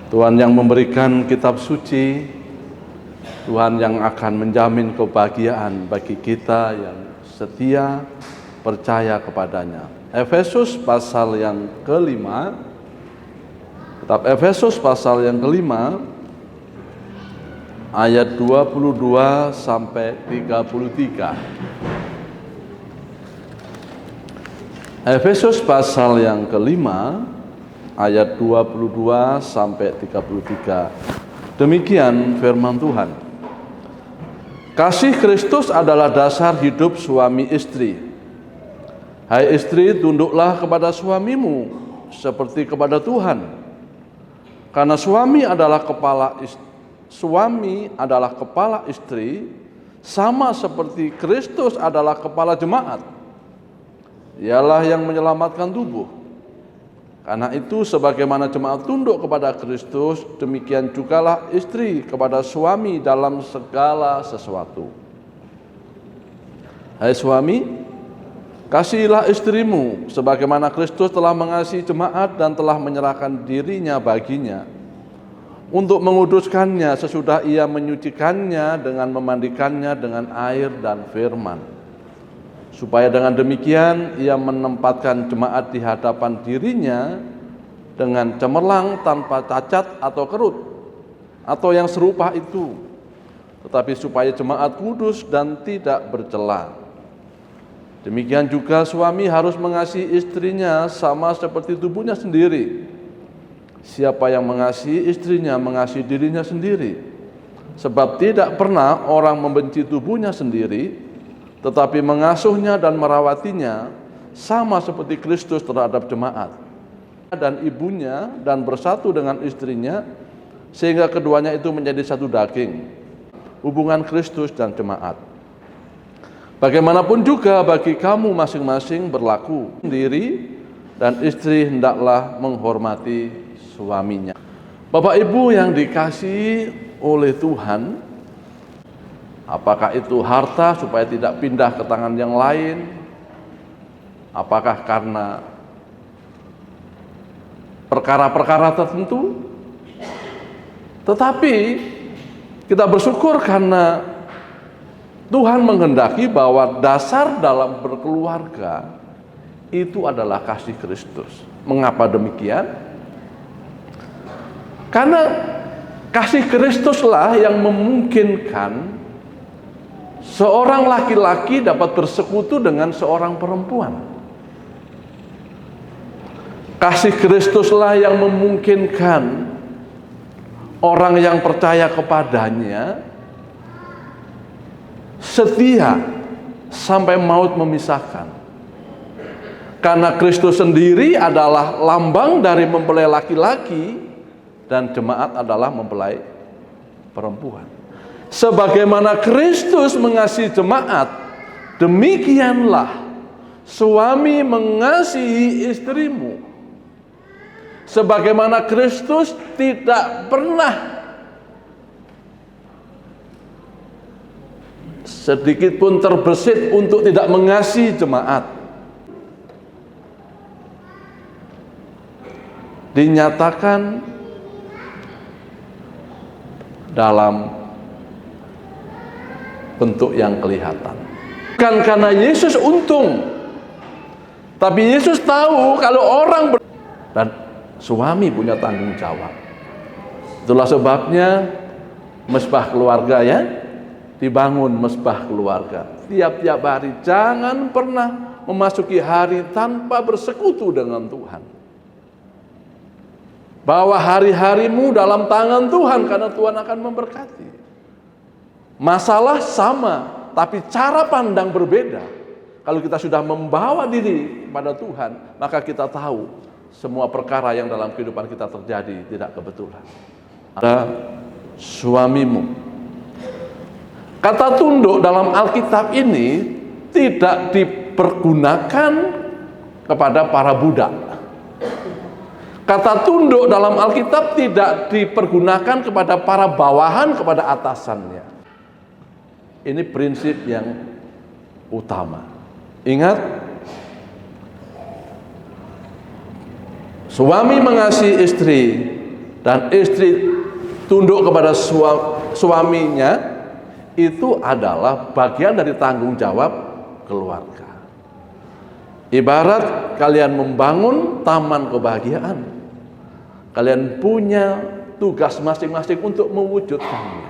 Tuhan yang memberikan kitab suci, Tuhan yang akan menjamin kebahagiaan bagi kita yang setia percaya kepadanya. Efesus pasal yang kelima, kitab Efesus pasal yang kelima, ayat 22 sampai 33. Efesus pasal yang kelima, ayat 22 sampai 33. Demikian firman Tuhan. Kasih Kristus adalah dasar hidup suami istri. Hai istri, tunduklah kepada suamimu seperti kepada Tuhan. Karena suami adalah kepala istri, sama seperti Kristus adalah kepala jemaat. Ialah yang menyelamatkan tubuh. Karena itu sebagaimana jemaat tunduk kepada Kristus, demikian jugalah istri kepada suami dalam segala sesuatu. Hai suami, kasihilah istrimu sebagaimana Kristus telah mengasihi jemaat dan telah menyerahkan dirinya baginya untuk menguduskannya sesudah ia menyucikannya dengan memandikannya dengan air dan firman, supaya dengan demikian ia menempatkan jemaat di hadapan dirinya dengan cemerlang tanpa cacat atau kerut atau yang serupa itu, tetapi supaya jemaat kudus dan tidak bercela. Demikian juga suami harus mengasihi istrinya sama seperti tubuhnya sendiri. Siapa yang mengasihi istrinya mengasihi dirinya sendiri, sebab tidak pernah orang membenci tubuhnya sendiri, tetapi mengasuhnya dan merawatinya sama seperti Kristus terhadap jemaat dan ibunya, dan bersatu dengan istrinya sehingga keduanya itu menjadi satu daging. Hubungan Kristus dan jemaat. Bagaimanapun juga bagi kamu masing-masing berlaku sendiri, dan istri hendaklah menghormati suaminya. Bapak Ibu yang dikasihi oleh Tuhan, apakah itu harta supaya tidak pindah ke tangan yang lain? Apakah karena perkara-perkara tertentu? Tetapi kita bersyukur karena Tuhan menghendaki bahwa dasar dalam berkeluarga itu adalah kasih Kristus. Mengapa demikian? Karena kasih Kristuslah yang memungkinkan seorang laki-laki dapat bersekutu dengan seorang perempuan. Kasih Kristuslah yang memungkinkan orang yang percaya kepadanya setia sampai maut memisahkan. Karena Kristus sendiri adalah lambang dari mempelai laki-laki dan jemaat adalah mempelai perempuan. Sebagaimana Kristus mengasihi jemaat, demikianlah suami mengasihi istrimu. Sebagaimana Kristus tidak pernah sedikit pun terbesit untuk tidak mengasihi jemaat. Dinyatakan dalam bentuk yang kelihatan. Bukan karena Yesus untung, tapi Yesus tahu kalau orang dan suami punya tanggung jawab. Itulah sebabnya mesbah keluarga ya, dibangun mesbah keluarga. Tiap-tiap hari jangan pernah memasuki hari tanpa bersekutu dengan Tuhan. Bawa hari-harimu dalam tangan Tuhan karena Tuhan akan memberkati. Masalah sama, tapi cara pandang berbeda. Kalau kita sudah membawa diri kepada Tuhan, maka kita tahu semua perkara yang dalam kehidupan kita terjadi tidak kebetulan. Ada suamimu. Kata tunduk dalam Alkitab ini tidak dipergunakan kepada para budak. Kata tunduk dalam Alkitab tidak dipergunakan kepada para bawahan, kepada atasannya. Ini prinsip yang utama. Ingat, Suami mengasihi istri dan istri tunduk kepada suaminya, itu adalah bagian dari tanggung jawab keluarga. Ibarat kalian membangun taman kebahagiaan, kalian punya tugas masing-masing untuk mewujudkannya.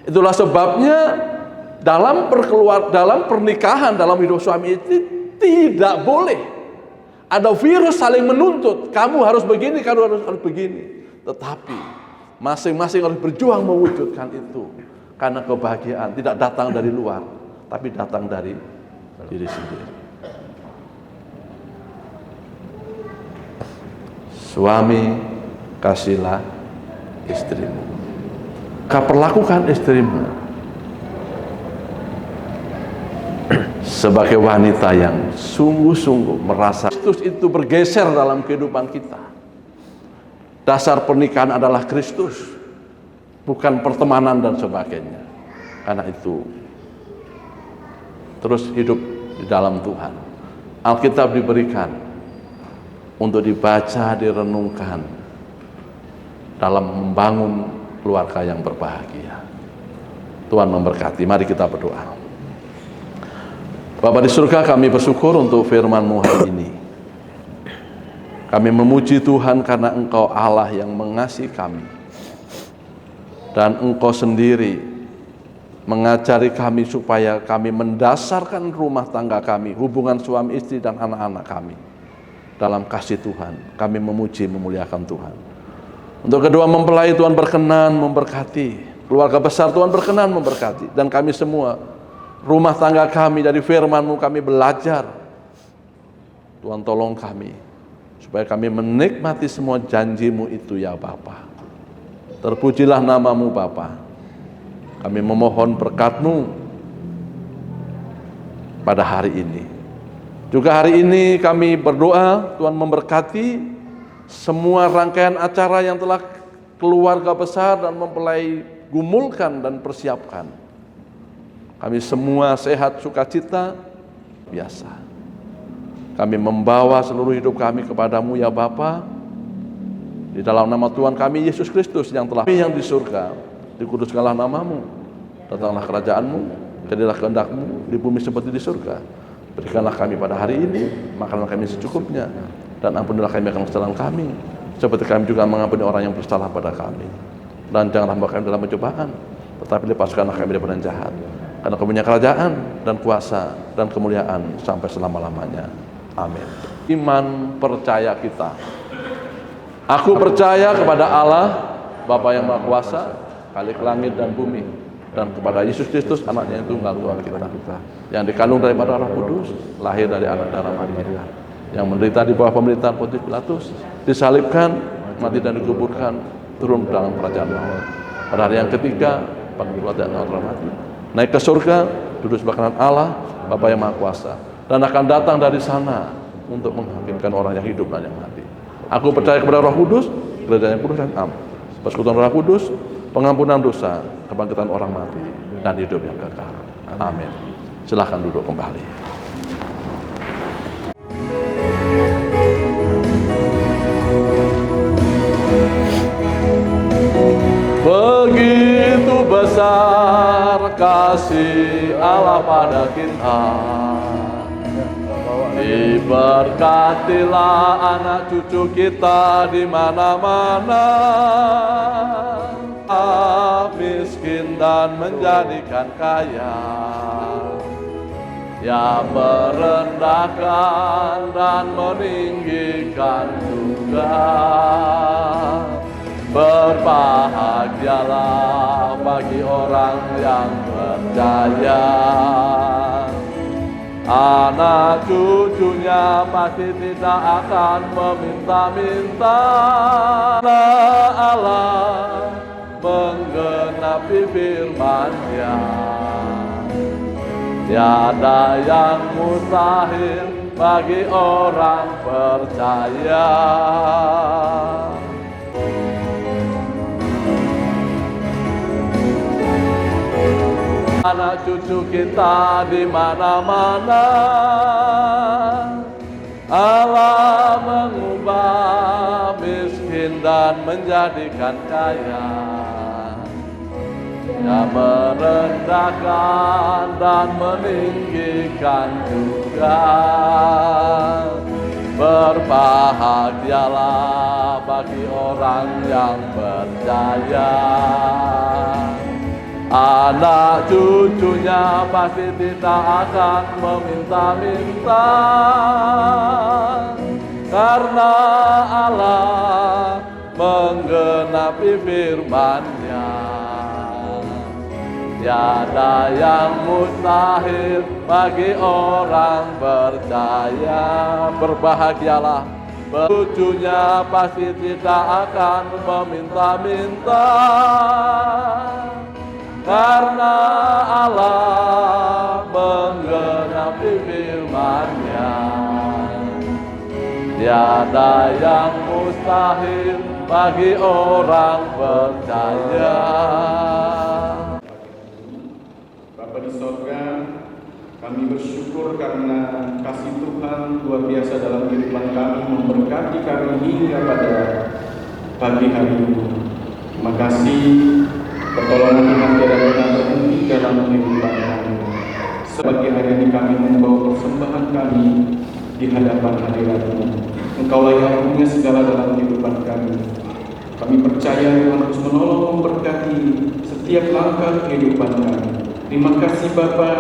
Itulah sebabnya dalam pernikahan, dalam hidup suami istri tidak boleh ada virus saling menuntut. Kamu harus begini, kamu harus begini. Tetapi masing-masing harus berjuang mewujudkan itu. Karena kebahagiaan tidak datang dari luar, tapi datang dari diri sendiri. Suami, kasihlah istrimu. Kau perlakukan istrimu sebagai wanita yang sungguh-sungguh merasa Kristus itu bergeser dalam kehidupan kita. Dasar pernikahan adalah Kristus, bukan pertemanan dan sebagainya. Karena itu terus hidup di dalam Tuhan. Alkitab diberikan untuk dibaca, direnungkan dalam membangun keluarga yang berbahagia. Tuhan memberkati. Mari kita berdoa. Bapa di surga, kami bersyukur untuk firman-Mu hari ini. Kami memuji Tuhan karena Engkau Allah yang mengasihi kami. Dan Engkau sendiri mengajari kami supaya kami mendasarkan rumah tangga kami, hubungan suami istri dan anak-anak kami dalam kasih Tuhan. Kami memuji, memuliakan Tuhan. Untuk kedua mempelai, Tuhan berkenan memberkati. Keluarga besar Tuhan berkenan memberkati. Dan kami semua, rumah tangga kami dari firman-Mu kami belajar. Tuhan tolong kami supaya kami menikmati semua janji-Mu itu ya Bapa. Terpujilah nama-Mu Bapa. Kami memohon berkat-Mu pada hari ini. Juga hari ini kami berdoa Tuhan memberkati semua rangkaian acara yang telah keluarga besar dan mempelai gumulkan dan persiapkan. Kami semua sehat sukacita biasa. Kami membawa seluruh hidup kami kepadamu ya Bapa. Di dalam nama Tuhan kami Yesus Kristus yang di surga, dikuduskanlah nama-Mu, datanglah kerajaan-Mu, jadilah kehendak-Mu di bumi seperti di surga. Berikanlah kami pada hari ini makanan kami secukupnya, dan ampunilah kami akan kesalahan kami, seperti kami juga mengampuni orang yang bersalah pada kami. Dan janganlah membawa kami dalam pencobaan, tetapi lepaskanlah kami dari yang jahat. Karena Kau punya kerajaan dan kuasa dan kemuliaan sampai selama-lamanya. Amin. Iman percaya kita. Aku percaya kepada Allah, Bapa yang Maha Kuasa, Khalik langit dan bumi, dan kepada Yesus Kristus, anaknya yang tunggal Tuhan kita, yang dikandung daripada Roh Kudus, lahir dari anak darah Maria, yang menderita di bawah pemerintahan Pontius Pilatus, disalibkan, mati dan dikuburkan, turun dalam kerajaan maut. Pada hari yang ketiga, bangkit dan mati, naik ke surga, duduk sebelah kanan Allah, Bapa yang Maha Kuasa, dan akan datang dari sana untuk menghakimkan orang yang hidup dan yang mati. Aku percaya kepada Roh Kudus, gereja yang kudus dan am, persekutuan Roh Kudus, pengampunan dosa, kebangkitan orang mati, dan hidup yang kekal. Amin. Silahkan duduk kembali. Begitu besar kasih Allah pada kita, diberkatilah anak cucu kita di mana-mana. Miskin dan menjadikan kaya, yang merendahkan dan meninggikan juga. Berbahagialah bagi orang yang percaya, anak cucunya pasti tidak akan meminta-minta. Allah menggenapi firman-Nya, tiada yang mustahil bagi orang percaya. Anak cucu kita di mana-mana, Allah mengubah miskin dan menjadikan kaya. Dia merendahkan dan meninggikan juga. Berbahagialah bagi orang yang percaya. Anak cucunya pasti tidak akan meminta-minta, karena Allah menggenapi firman-Nya. Tiada yang mustahil bagi orang percaya. Berbahagialah, cucunya pasti tidak akan meminta-minta, karena Allah menggenapi firman-Nya. Tiada yang mustahil bagi orang percaya. Bapa di sorga, kami bersyukur karena kasih Tuhan luar biasa dalam kehidupan kami, memberkati kami hingga pada pagi hari ini. Terima kasih, pertolongan Tuhan tiada pernah berhenti dalam kehidupan kami. Sebagai hari ini kami membawa persembahan kami di hadapan hadirat-Mu. Engkaulah yang punya segala dalam kehidupan kami. Kami percaya Tuhan terus menolong, memberkati setiap langkah kehidupan kami. Terima kasih Bapa,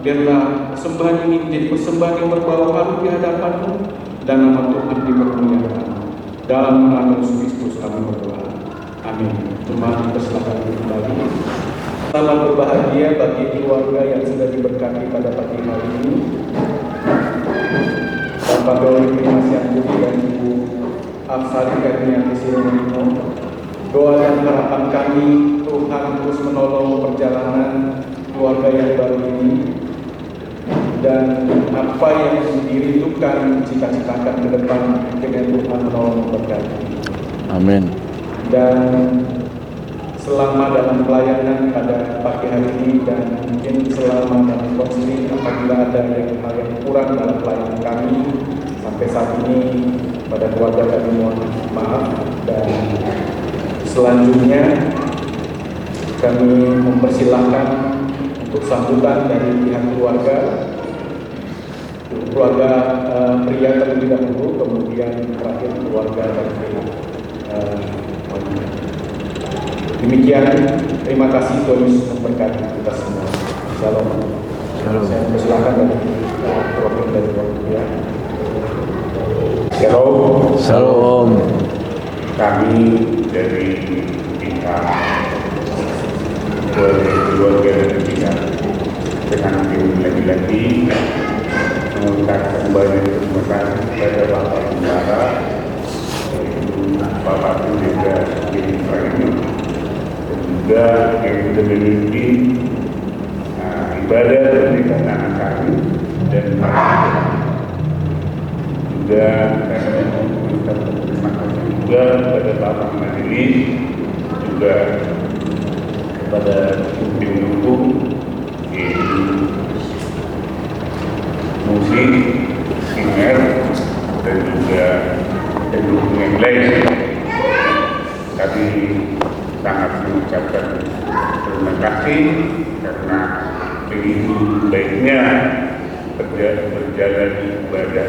biarlah persembahan ini menjadi persembahan yang berbau harum di hadapan-Mu dan nama Tuhan dipermuliakan. Dalam nama Yesus Kristus kami berdoa. Amin. Terima kasih kembali. Selamat berbahagia bagi keluarga yang sudah diberkati pada pagi hari ini. Bapak Doli Mas Yanjudi dan Ibu Afsari Karniati Siromino. Doa dan harapan kami, Tuhan terus menolong perjalanan keluarga yang baru ini, dan apa yang dirindukan cita-citakan ke depan dengan Tuhan menolong memberkati. Amin. Dan selama dalam pelayanan pada pagi hari ini dan mungkin selama dalam konseling, apabila ada hal yang kurang dalam pelayanan kami sampai saat ini, pada keluarga kami mohon maaf. Dan selanjutnya kami mempersilahkan untuk sambutan dari pihak keluarga pria terlebih dahulu, kemudian terakhir keluarga dari pihak demikian. Terima kasih, Tuhan Yesus memberkati kita semua. Shalom. Shalom. Saya mempersilahkan dari perwakilan dari keluarga. Shalom. Shalom. Kami dari pihak keluarga dan pihak dengan tim lagi-lagi mengucapkan banyak terima kasih kepada Bapak Bendara, Bapak Pendeta Ibrahim, dan juga yang sudah memimpin ibadah pernikahan anak kami, dan juga kami mengucapkan terima kasih juga kepada Bapak Majelis, juga kepada tim hukum, musik, singer, dan juga pendukung yang lain. Kami sangat mengucapkan terima kasih karena begitu baiknya berjalan ibadah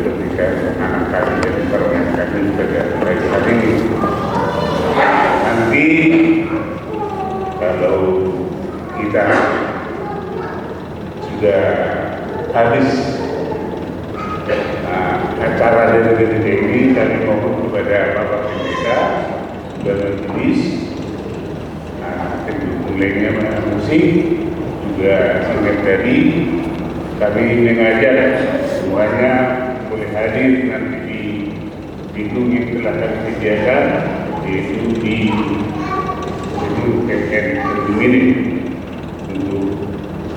pernikahan anak kami dan pernikahan kami pada pagi hari ini. Nanti kalau kita sudah habis acara dari gede ini, kami mohon kepada Bapak Pendeta dan Majelis, pendukung lainnya musik, juga singer tadi, kami mengajak semuanya boleh hadir nanti di gedung yang telah kami sediakan, yaitu di gedung KKN Kedungini. Untuk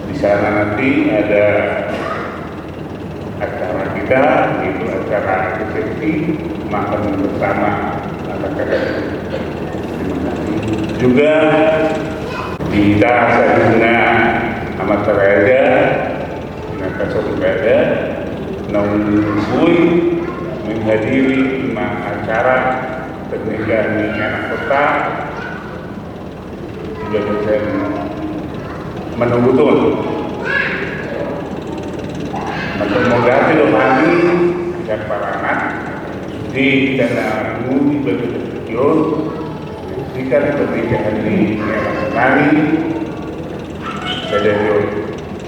di sana nanti ada acara kita, yaitu acara resepsi makan bersama anak-anak. Terima kasih. Juga di Sarjana Amat Raja, dengan Kasut Raja, Naungui menghadiri acara pernikahan anak kota juga dosen menunggu semoga tidak kami dan para anak di tanah di betul jika pernikahan ini kami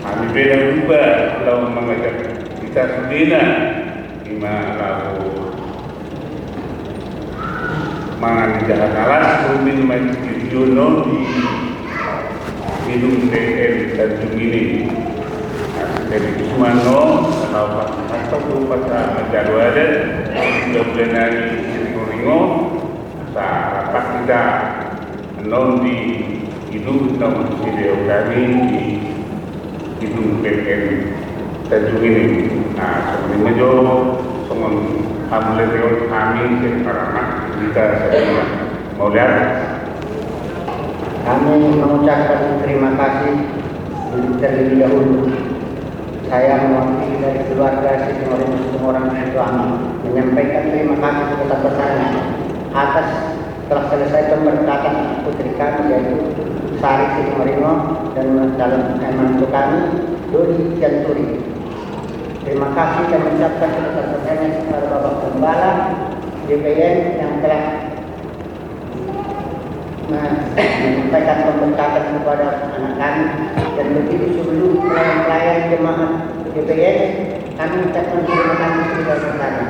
kami beda juga kalau mengajak kita sendiri lima lalu mangan jalan alas rumin majid Yono di Gedung DPR Tanjung ini. Dari Kusumano atau pada jadwal sudah plenari Ringo rapat kita non di Gedung video kami di Gedung DPR Tanjung ini. Nah, sebenarnya jo semua hamil kami dan para anak kita mau lihat. Kami mengucapkan terima kasih terlebih dahulu. Saya mewakili dari keluarga semua orang tua menyampaikan terima kasih kepada besarnya atas telah selesai pemberkatan putri kami yaitu Sari Situmorino dan dalam mantu kami Dodi Janturi. Terima kasih dan mengucapkan kepada kepada Bapak Gembala DPN yang telah menyampaikan pemberkatan kepada anak kami dan begitu sebelum pelayan jemaat DPN kami mengucapkan terima kasih kepada sana.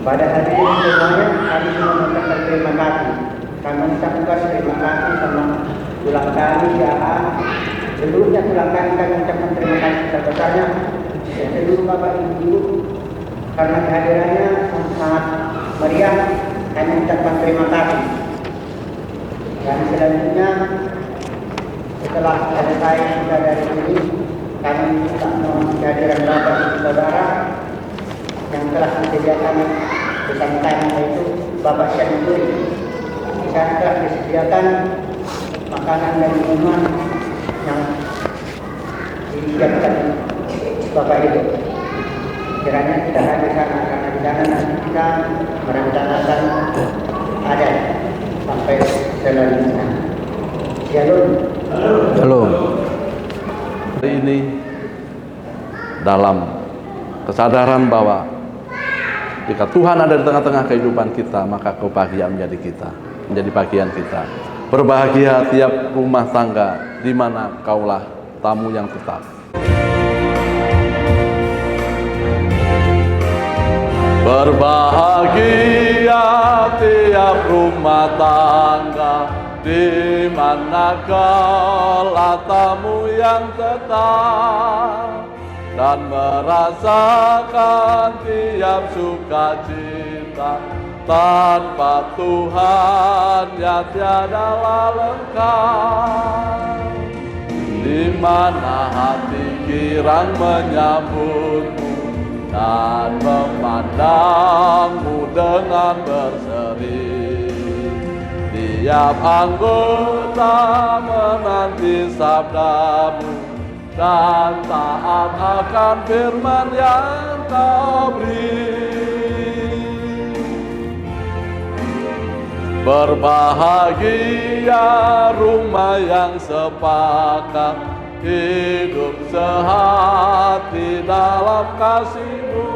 Pada hari ini semuanya kami semua mengucapkan terima kasih. Kami mengucapkan terima kasih sama tulang kami ya. Seluruhnya tulang kami mengucapkan terima kasih sebesarnya seluruh Bapak Ibu karena kehadirannya sangat meriah. Kami mengucapkan terima kasih. Dan selanjutnya setelah selesai kita dari ini kami minta kehadiran Bapak Ibu Saudara yang telah disediakan bersama yaitu Bapak Syanturi. Di sana telah disediakan makanan dan minuman yang disiapkan Bapak Ibu. Kiranya kita hadir sana karena di sana nanti kita merencanakan ada sampai selanjutnya. Shalom. Shalom. Hari ini dalam kesadaran bahwa jika Tuhan ada di tengah-tengah kehidupan kita, maka kebahagiaan menjadi bagian kita. Berbahagia tiap rumah tangga di mana kaulah tamu yang tetap. Berbahagia tiap rumah tangga di mana kaulah tamu yang tetap dan merasakan tiap sukacita tanpa Tuhan ya tiadalah lengkap. Di mana hati girang menyambutmu dan memandangmu dengan berseri. Tiap anggota menanti sabdamu dan taat akan firman yang kau beri. Berbahagia rumah yang sepakat hidup sehati dalam kasih-Mu,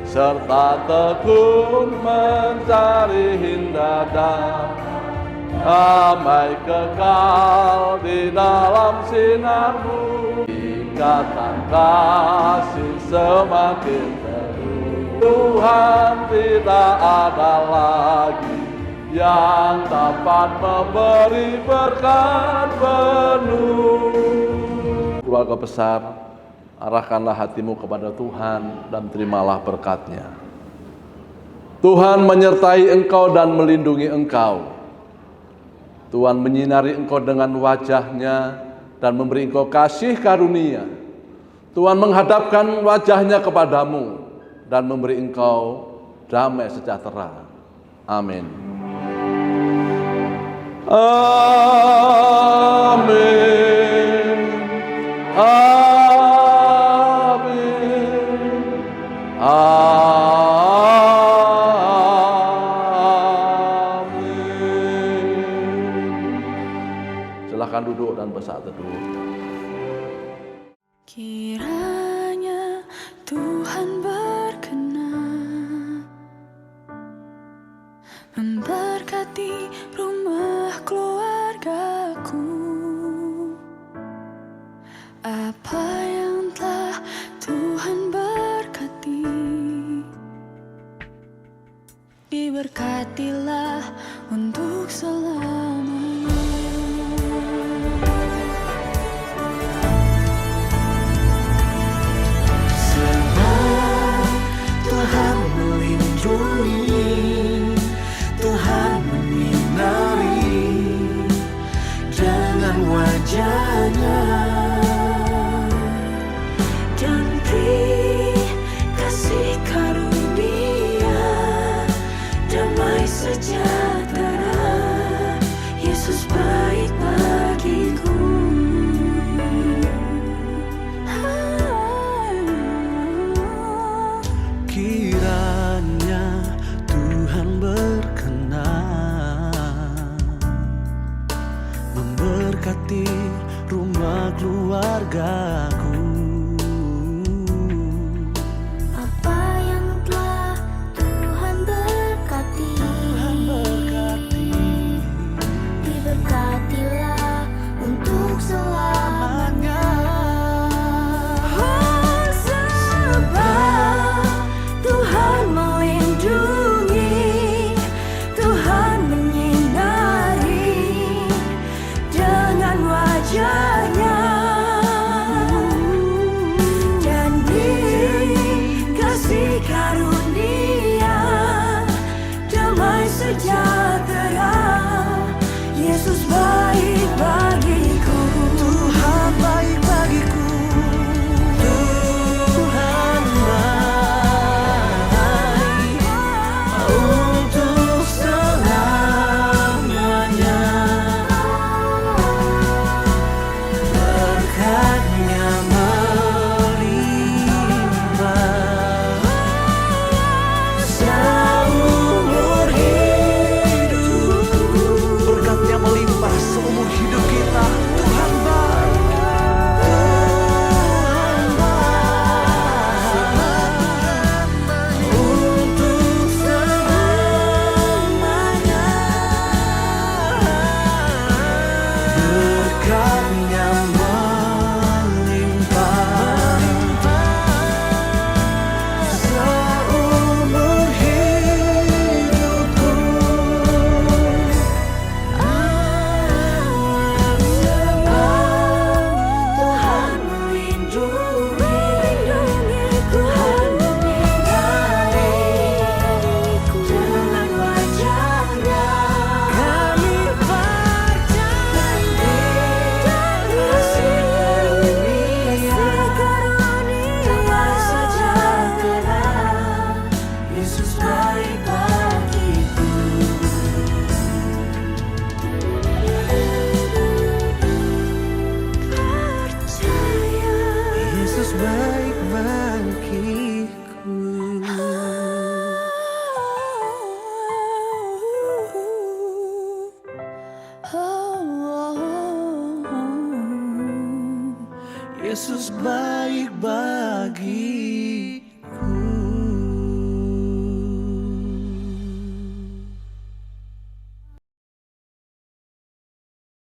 serta tekun mencari indah damai kekal di dalam sinar-Mu. Ikatan kasih semakin teguh, Tuhan tidak ada lagi yang dapat memberi berkat penuh. Keluarga besar, arahkanlah hatimu kepada Tuhan dan terimalah berkat-Nya. Tuhan menyertai engkau dan melindungi engkau. Tuhan menyinari engkau dengan wajah-Nya dan memberi engkau kasih karunia. Tuhan menghadapkan wajah-Nya kepadamu dan memberi engkau damai sejahtera. Amin. Amin. Amin. Silakan duduk dan bersaat teduh. Kiranya Tuhan berkenan memberkati rumah keluargaku. Apa yang telah Tuhan berkati, diberkatilah untuk selamanya. Tuhan melindungi, Tuhan menyinari dengan wajah-Nya, dan beri kasih karunia, damai sejahtera. Yesus baik bagiku. Kiranya Tuhan berkenan memberkati rumah keluargaku. Apa yang telah Tuhan berkati, diberkatilah untuk selamanya. Tuhan melindungi, Tuhan menyinari dengan wajah-Nya, dan beri kasih karunia, damai sejahtera. Yesus baik bagiku. Tuhan baik bagiku. Tuhan baik untuk selamanya. Berkat-Nya melimpah seumur hidupku. Berkat-Nya melimpah seumur hidup kita. Tuhan baik. Untuk selamanya. Berkat-Nya melimpah seumur hidupku. Tuhan melindungi, Tuhan menyinariku dengan wajah-Nya. Kami percaya kasih karunia, damai sejahtera. Yesus baik bagiku. Yesus baik bagiku. Yesus baik bagiku.